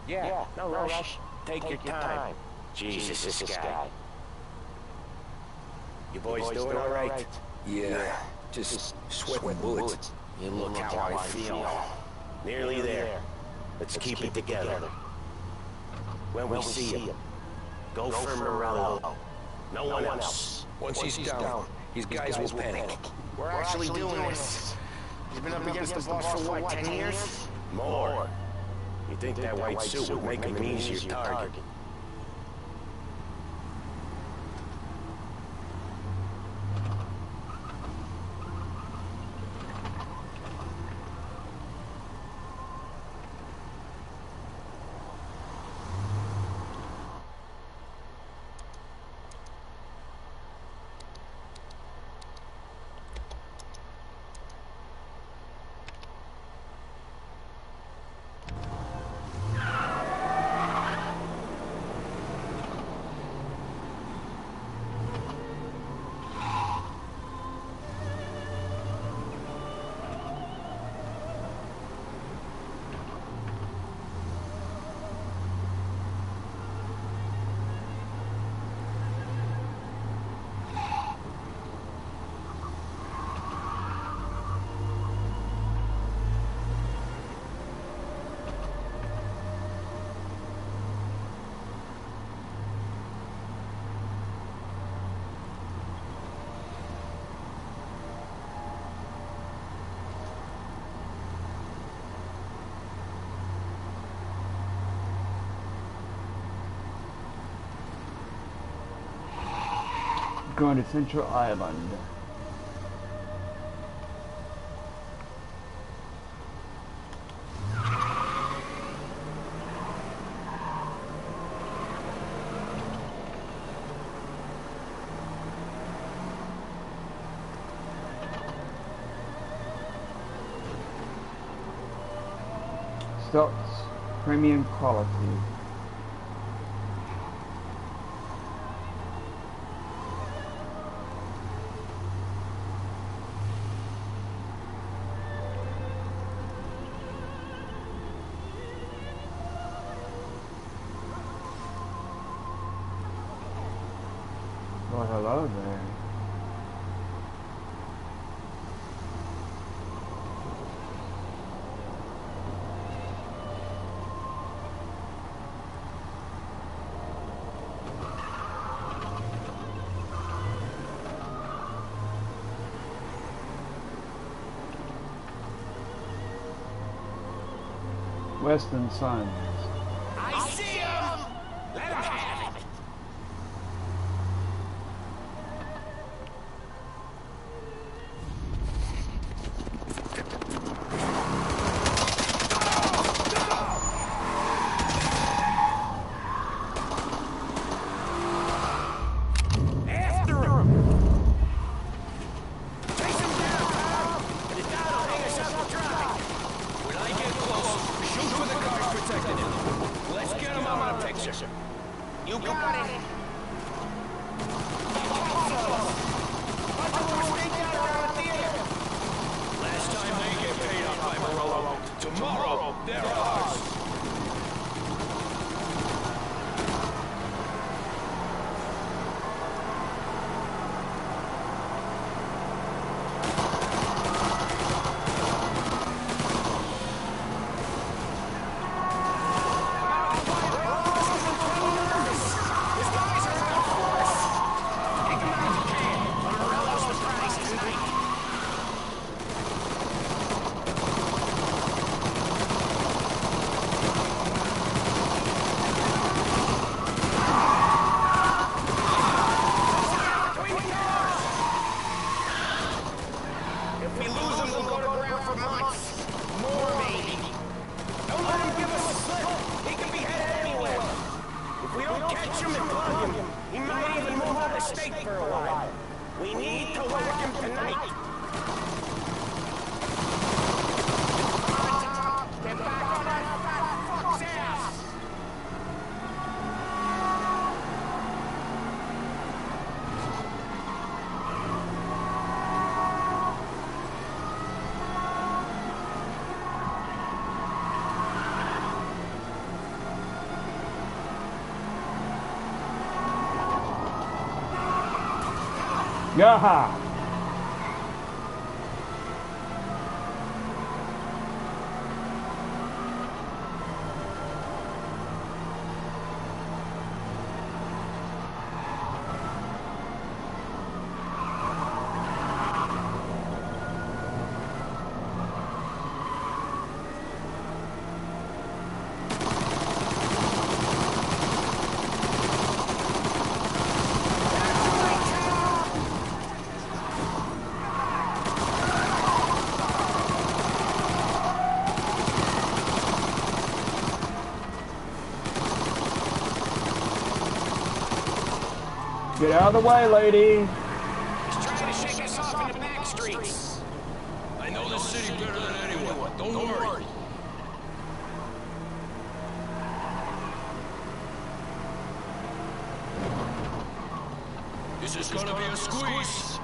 Yeah, no rush. Take your time. Jesus, this guy. You boys doing all right? Yeah, just sweating bullets. You look how I feel. Nearly there. Let's keep it together. When we see him, go for Morello. No one else. Once he's down, his guys will panic. We're actually doing this. He's been up against the boss for what, 10 years? More. You think that white suit would make him an easier target? Going to Central Island. Stocks, premium quality. Well, hello there. Western Sons. I see him! Let him have it! After him! Chase him down, Tom! The Don will hang us up to dry! When I get close, shoot for the cars protecting him. Let's get him out of the picture. You got it! Last time they get paid out by Morello. Tomorrow, they're ours. Catch him and plug him. He might even move out of state for a while. We need to him tonight. Get back on that fat fuck's ass! Yaha! Get out of the way, lady. He's trying to shake us off in the back streets. I know this city better than anyone. Don't worry. This is gonna be a squeeze.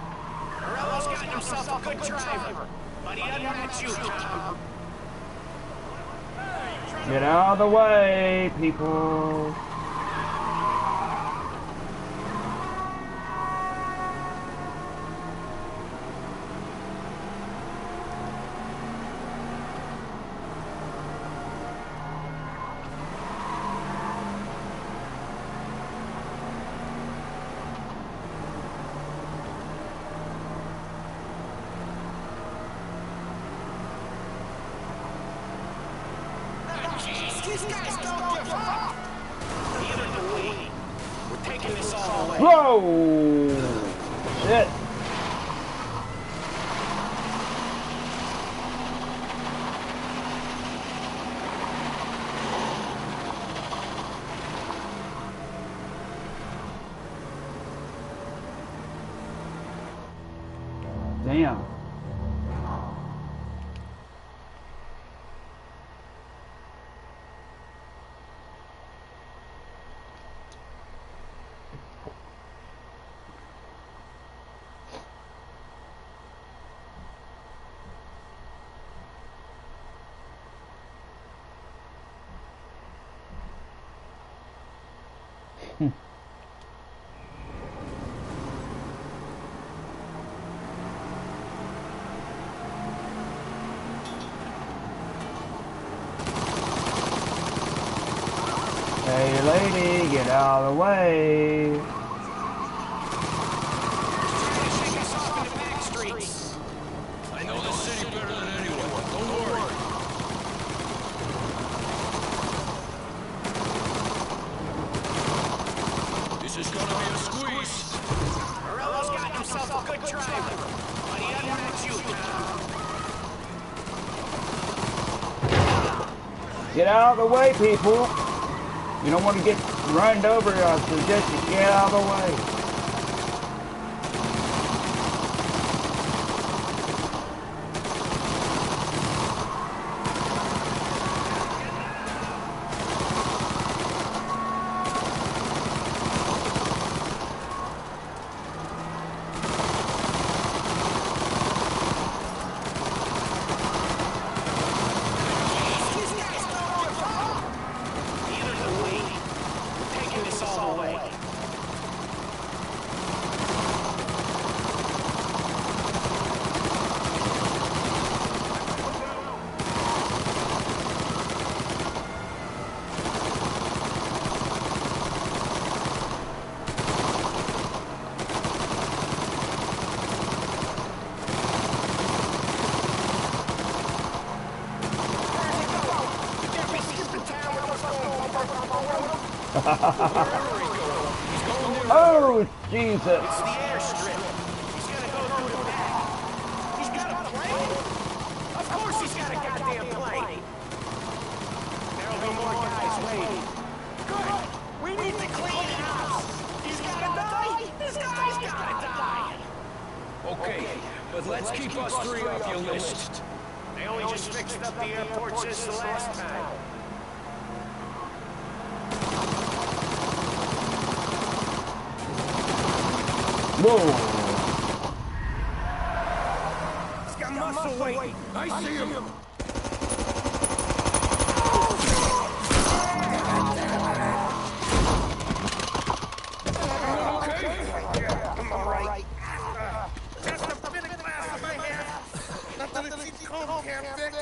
Morello's got himself a good driver, but he doesn't match you, Tom. Get out of the way, people. These guys don't give up. Neither do we. We're taking this all away. Whoa! Shit. Damn. Hey lady, get out of the way. Shake us off in the back streets. I know this city better than anyone. Don't worry. This is gonna be a squeeze. Morello's got himself a good driver, but he doesn't match you, Tom. Get out of the way, people. You don't want to get run over. I suggest you get out of the way. Oh, Jesus. It's the airstrip. He's gonna go through the back. He's got a plane? Of course he's got a goddamn plane. There'll be more guys waiting. Good. We need to clean it out. He's gotta die. This guy's gotta die. Okay, But let's keep us three off your list. They only just fixed up the airport since the last time. Whoa! He's got muscle weight. I see him. I'm alright. Just a bit of glass in my head. Nothing that keeps calm can't fix.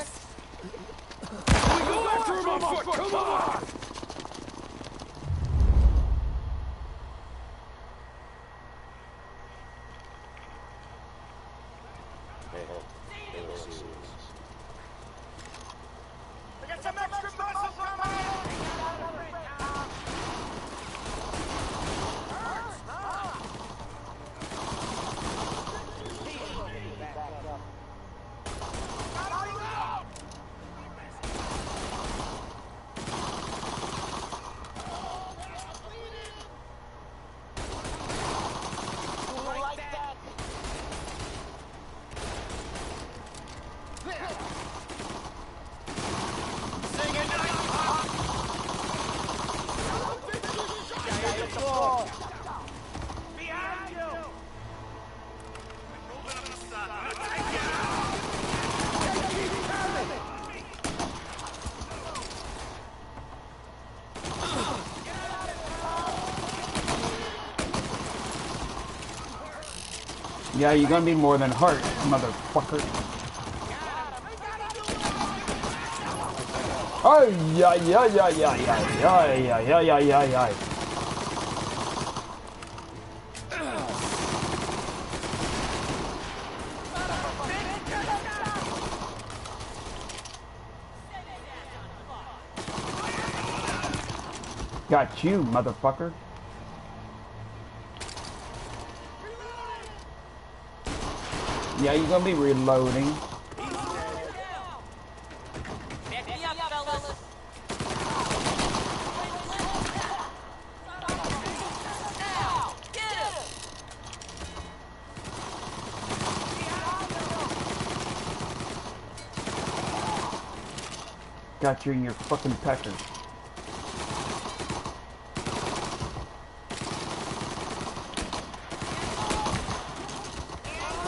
We go after him on foot. Come on. We got some extra muscle coming. Yeah, you're gonna be more than hurt, motherfucker. Oh, yeah, yeah, yeah, yeah, yeah, yeah, yeah, yeah, yeah, yeah, yeah. Got you, motherfucker. Yeah, you're gonna be reloading. Got you in your fucking pecker.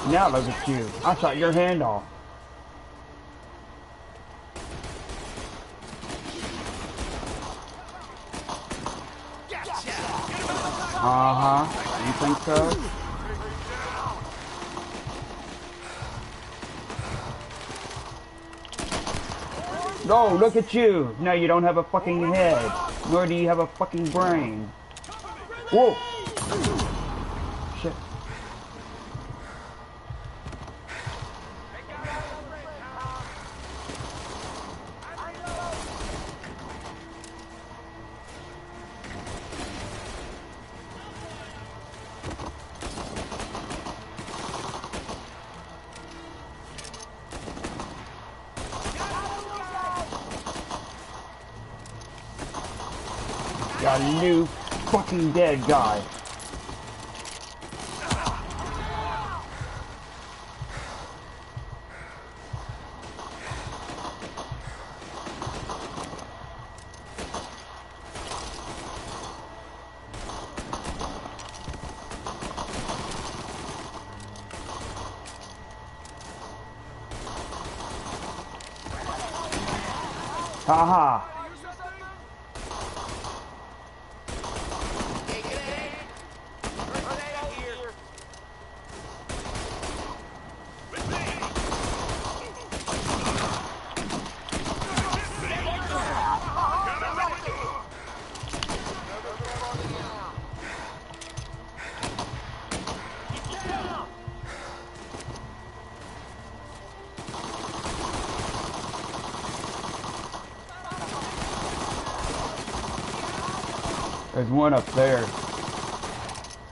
Now look at you. I shot your hand off. Uh-huh. You think so? No, look at you. Now you don't have a fucking head. Nor do you have a fucking brain. Whoa. Shit. Got a new fucking dead guy. Haha. There's one up there.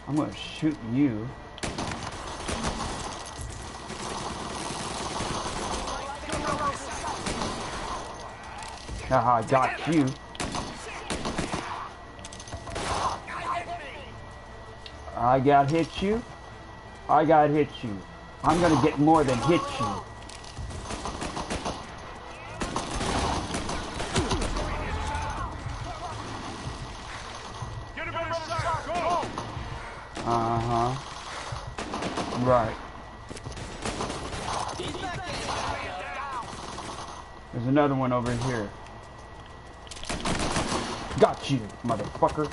I'm gonna shoot you. Haha, got you. I got hit you. I got hit you. I'm gonna get more than hit you. Get a better shot. Go. Uh-huh. Right. There's another one over here. Got you, motherfucker.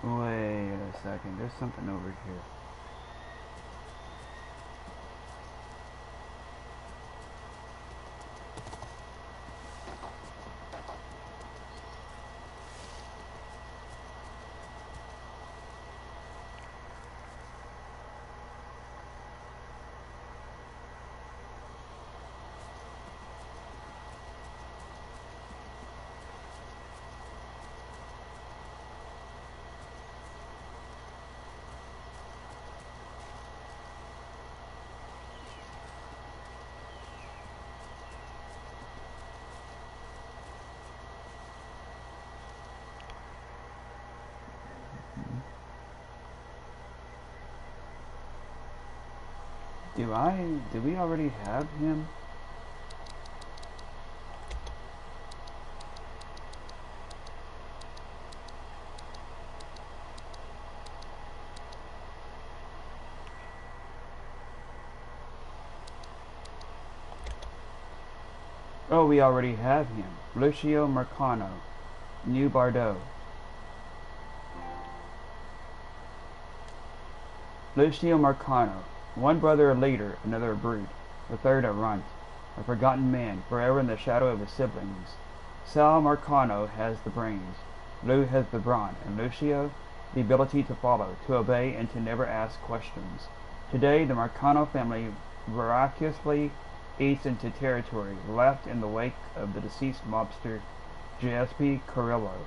Wait a second, there's something over here. Do we already have him? Oh, we already have him. Lucio Marcano, New Bordeaux. Lucio Marcano, one brother a leader, another a brute, the third a runt, a forgotten man, forever in the shadow of his siblings. Sal Marcano has the brains, Lou has the brawn, and Lucio the ability to follow, to obey, and to never ask questions. Today, the Marcano family miraculously eats into territory left in the wake of the deceased mobster Giuseppe Carrillo.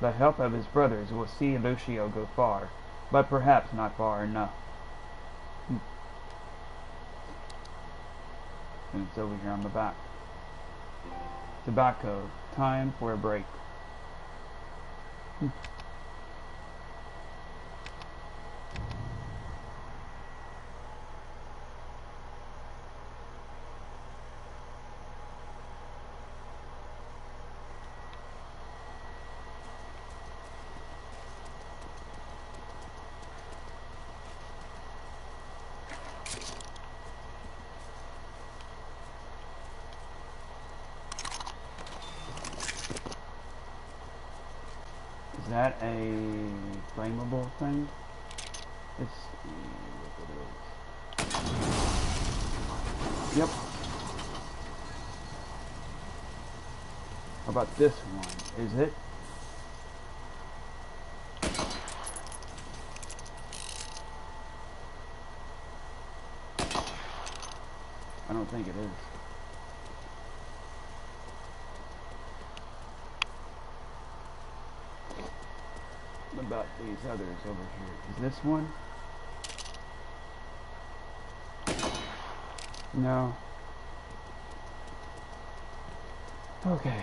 The help of his brothers will see Lucio go far, but perhaps not far enough. And it's over here on the back. Tobacco. Time for a break. Is that a flammable thing? Let's see what it is. Yep. How about this one? Is it? I don't think it is. What about these others over here? Is this one? No. Okay.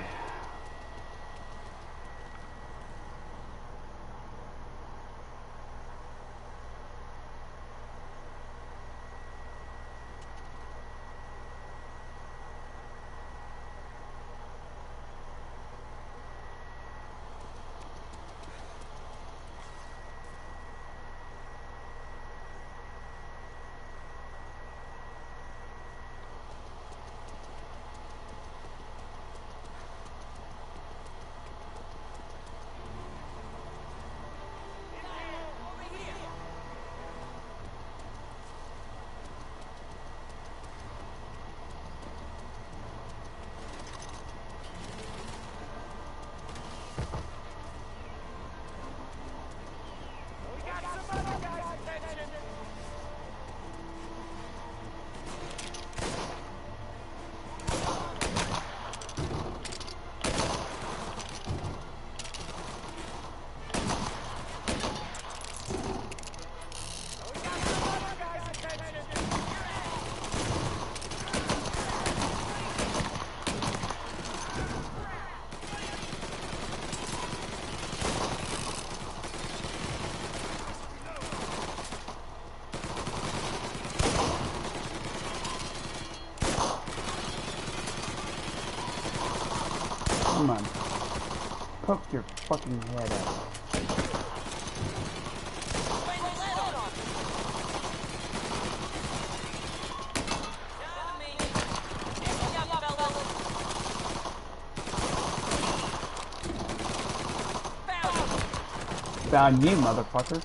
Come on. Poke your fucking head out. Found you, motherfucker.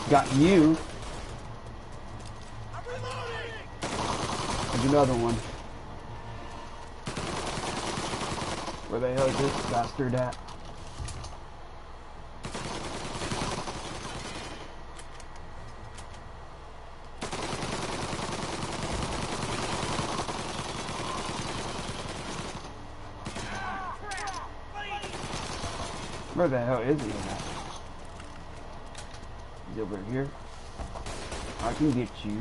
Got you. There's another one. Where the hell is this bastard at? Where the hell is he at? He's over here. I can get you.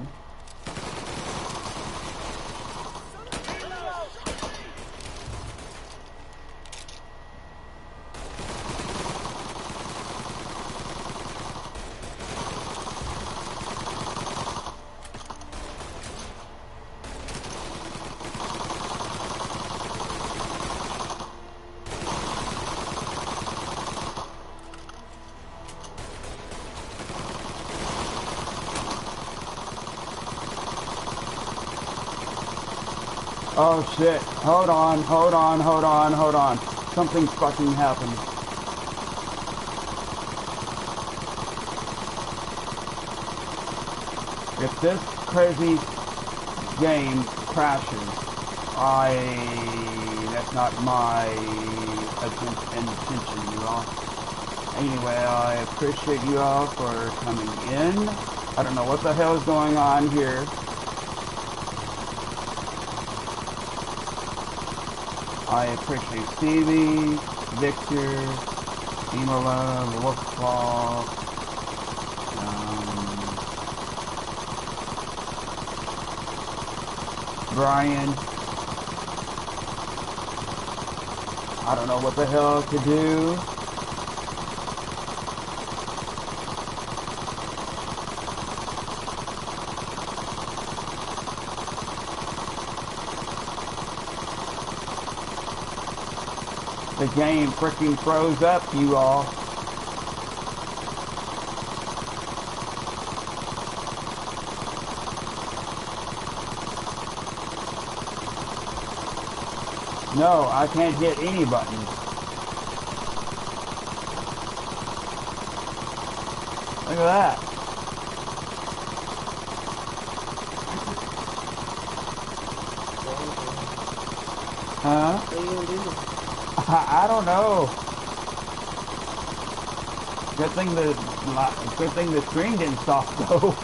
Oh shit, hold on. Something fucking happened. If this crazy game crashes, that's not my intention, you all. Anyway, I appreciate you all for coming in. I don't know what the hell is going on here. I appreciate Stevie, Victor, Imola, Wolfball, Brian. I don't know what the hell to do. The game freaking froze up, you all. No, I can't hit any buttons. Look at that. Huh? What are you gonna do? I don't know. Good thing the screen didn't stop though.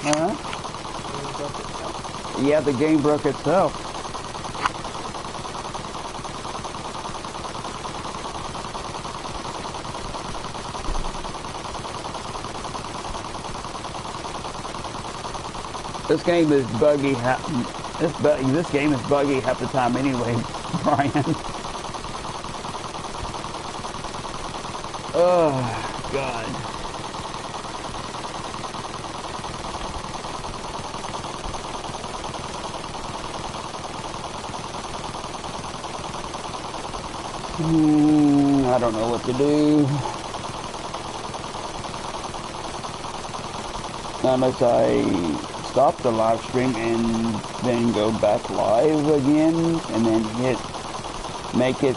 Huh? Yeah, the game broke itself. This game is buggy. This game is buggy half the time anyway, Brian. Oh God. I don't know what to do. unless I stop the live stream and then go back live again and then make the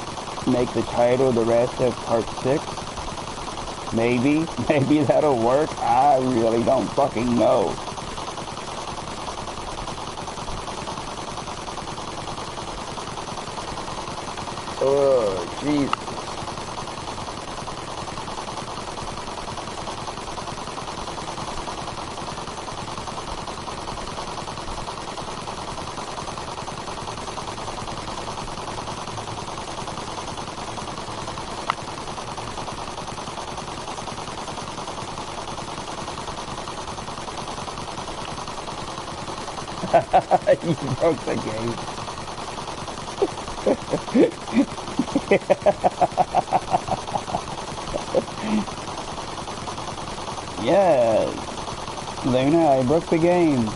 title the rest of part 6. Maybe that'll work. I really don't fucking know. Oh, jeez. You broke the game. Yeah, Luna, I broke the game.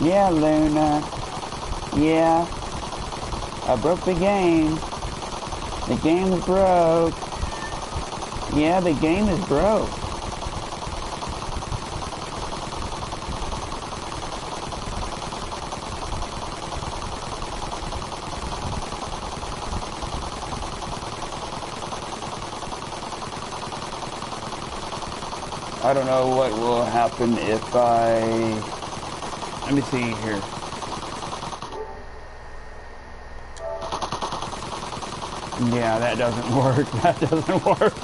Yeah, Luna. Yeah, I broke the game. The game is broke. Yeah, the game is broke. I don't know what will happen if let me see here. Yeah, that doesn't work. That doesn't work.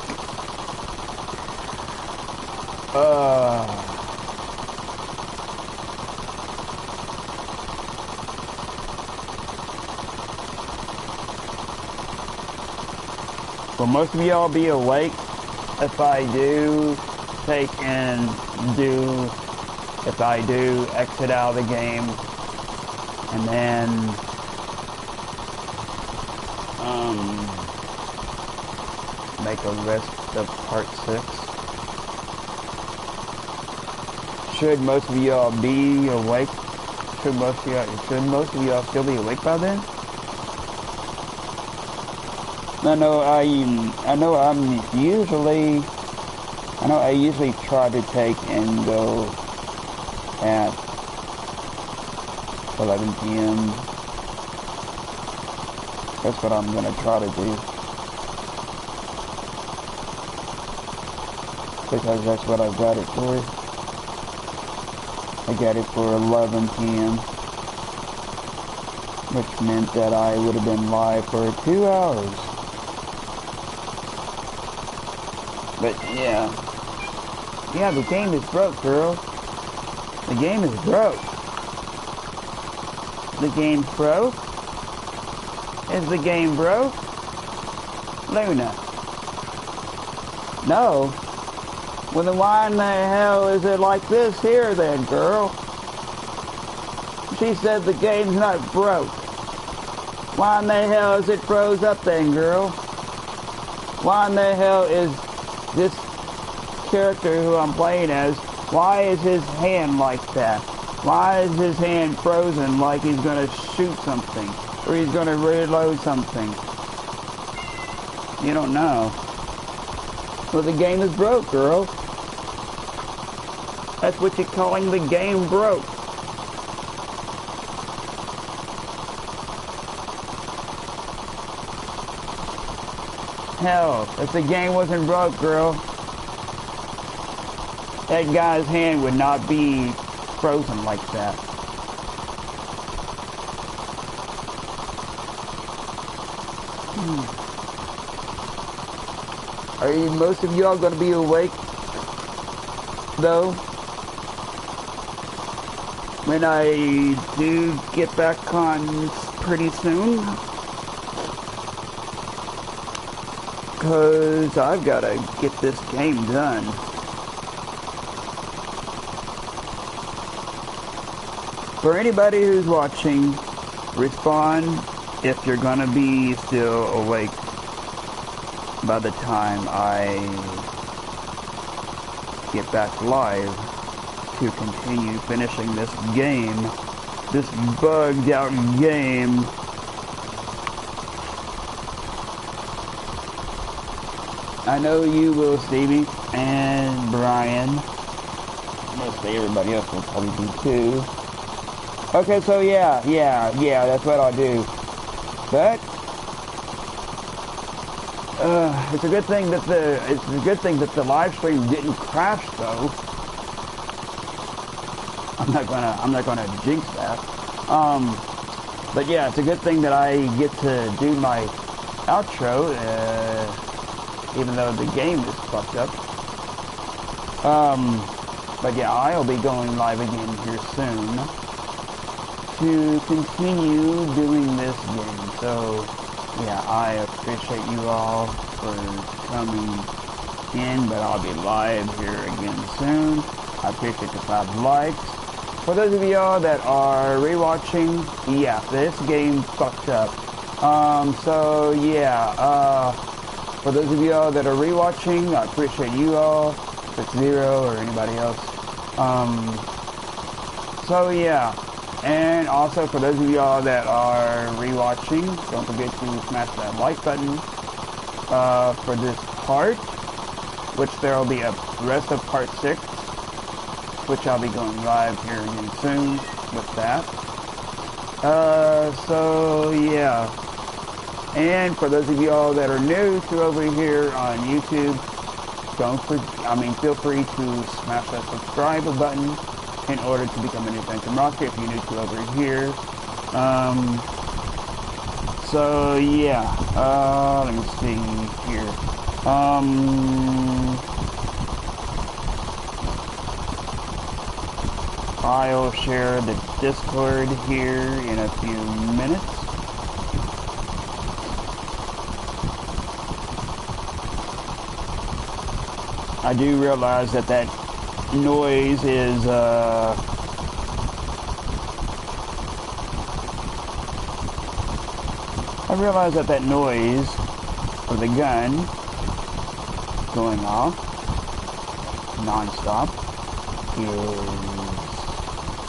Will most of y'all be awake if I do if I do exit out of the game and then make a rest of part 6? Should most of y'all be awake? Should most of y'all still be awake by then? I know I usually try to take and go at 11 p.m. That's what I'm gonna try to do. Because that's what I've got it for. I got it for 11 p.m. Which meant that I would have been live for 2 hours. But yeah. Yeah, the game is broke, girl. The game is broke. The game's broke? Is the game broke? Luna. No. Well, then why in the hell is it like this here then, girl? She said the game's not broke. Why in the hell is it froze up then, girl? Why in the hell is this character who I'm playing as, why is his hand like that? Why is his hand frozen like he's gonna shoot something? Or he's gonna reload something? You don't know. Well, the game is broke, girl. That's what you're calling the game broke. Hell, if the game wasn't broke, girl, that guy's hand would not be frozen like that. Are most of y'all gonna be awake, though, when I do get back on pretty soon? Because I've got to get this game done. For anybody who's watching, respond if you're going to be still awake by the time I get back live to continue finishing this game, this bugged out game. I know you will, Stevie, and Brian. Mostly everybody else will probably do too. Okay, so yeah, that's what I'll do. But it's a good thing that the live stream didn't crash, though. I'm not gonna jinx that. But yeah, it's a good thing that I get to do my outro, even though the game is fucked up. But yeah, I'll be going live again here soon to continue doing this game. So yeah, I appreciate you all for coming in, but I'll be live here again soon. I appreciate the 5 likes. For those of y'all that are rewatching, yeah, this game fucked up. So yeah, for those of y'all that are rewatching, I appreciate you all, if it's Zero or anybody else. So yeah, and also for those of y'all that are rewatching, don't forget to smash that like button for this part, which there will be a rest of part 6. Which I'll be going live here again soon with that. So yeah. And for those of y'all that are new to over here on YouTube, feel free to smash that subscribe button in order to become a new Phantom Rocket if you're new to over here. So yeah. Let me see here. I'll share the Discord here in a few minutes. I do realize that noise is, I realize that noise of the gun going off non-stop is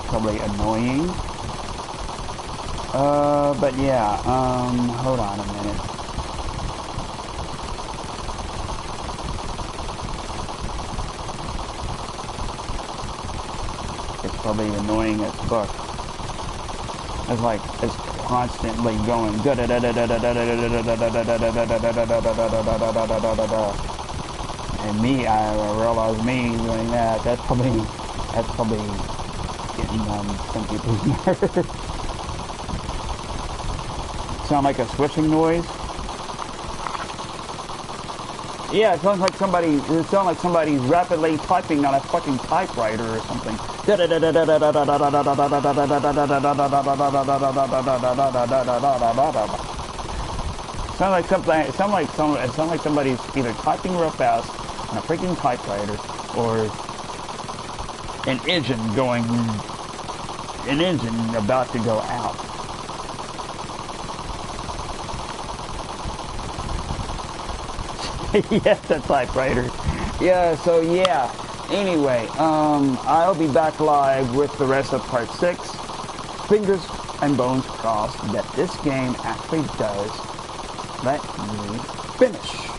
probably annoying. But yeah, hold on a minute. It's probably annoying as fuck. It's constantly going. And me, I realize me doing that. That's probably getting on some people's nerves. Sound like a swishing noise? Yeah, it sounds like somebody's rapidly typing on a fucking typewriter or something. Sounds like somebody's either typing real fast on a freaking typewriter or an engine about to go out. Yes, a typewriter. Yeah, so yeah. Anyway, I'll be back live with the rest of part 6. Fingers and bones crossed that this game actually does let me finish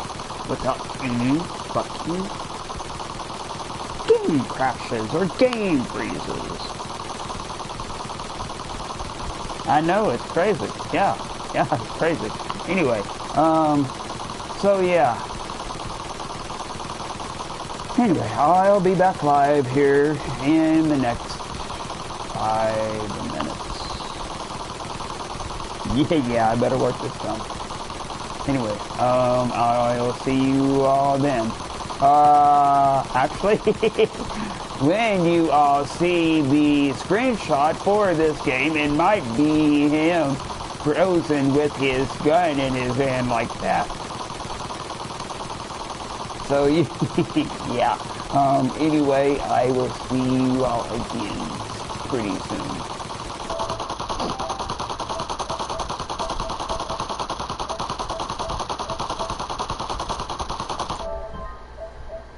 without any fucking game crashes or game freezes. I know, it's crazy. Yeah, it's crazy. Anyway, so yeah. Anyway, I'll be back live here in the next 5 minutes. Yeah, I better work this done. Anyway, I'll see you all then. Actually, when you all see the screenshot for this game, it might be him frozen with his gun in his hand like that. So, yeah. Anyway, I will see you all again pretty soon.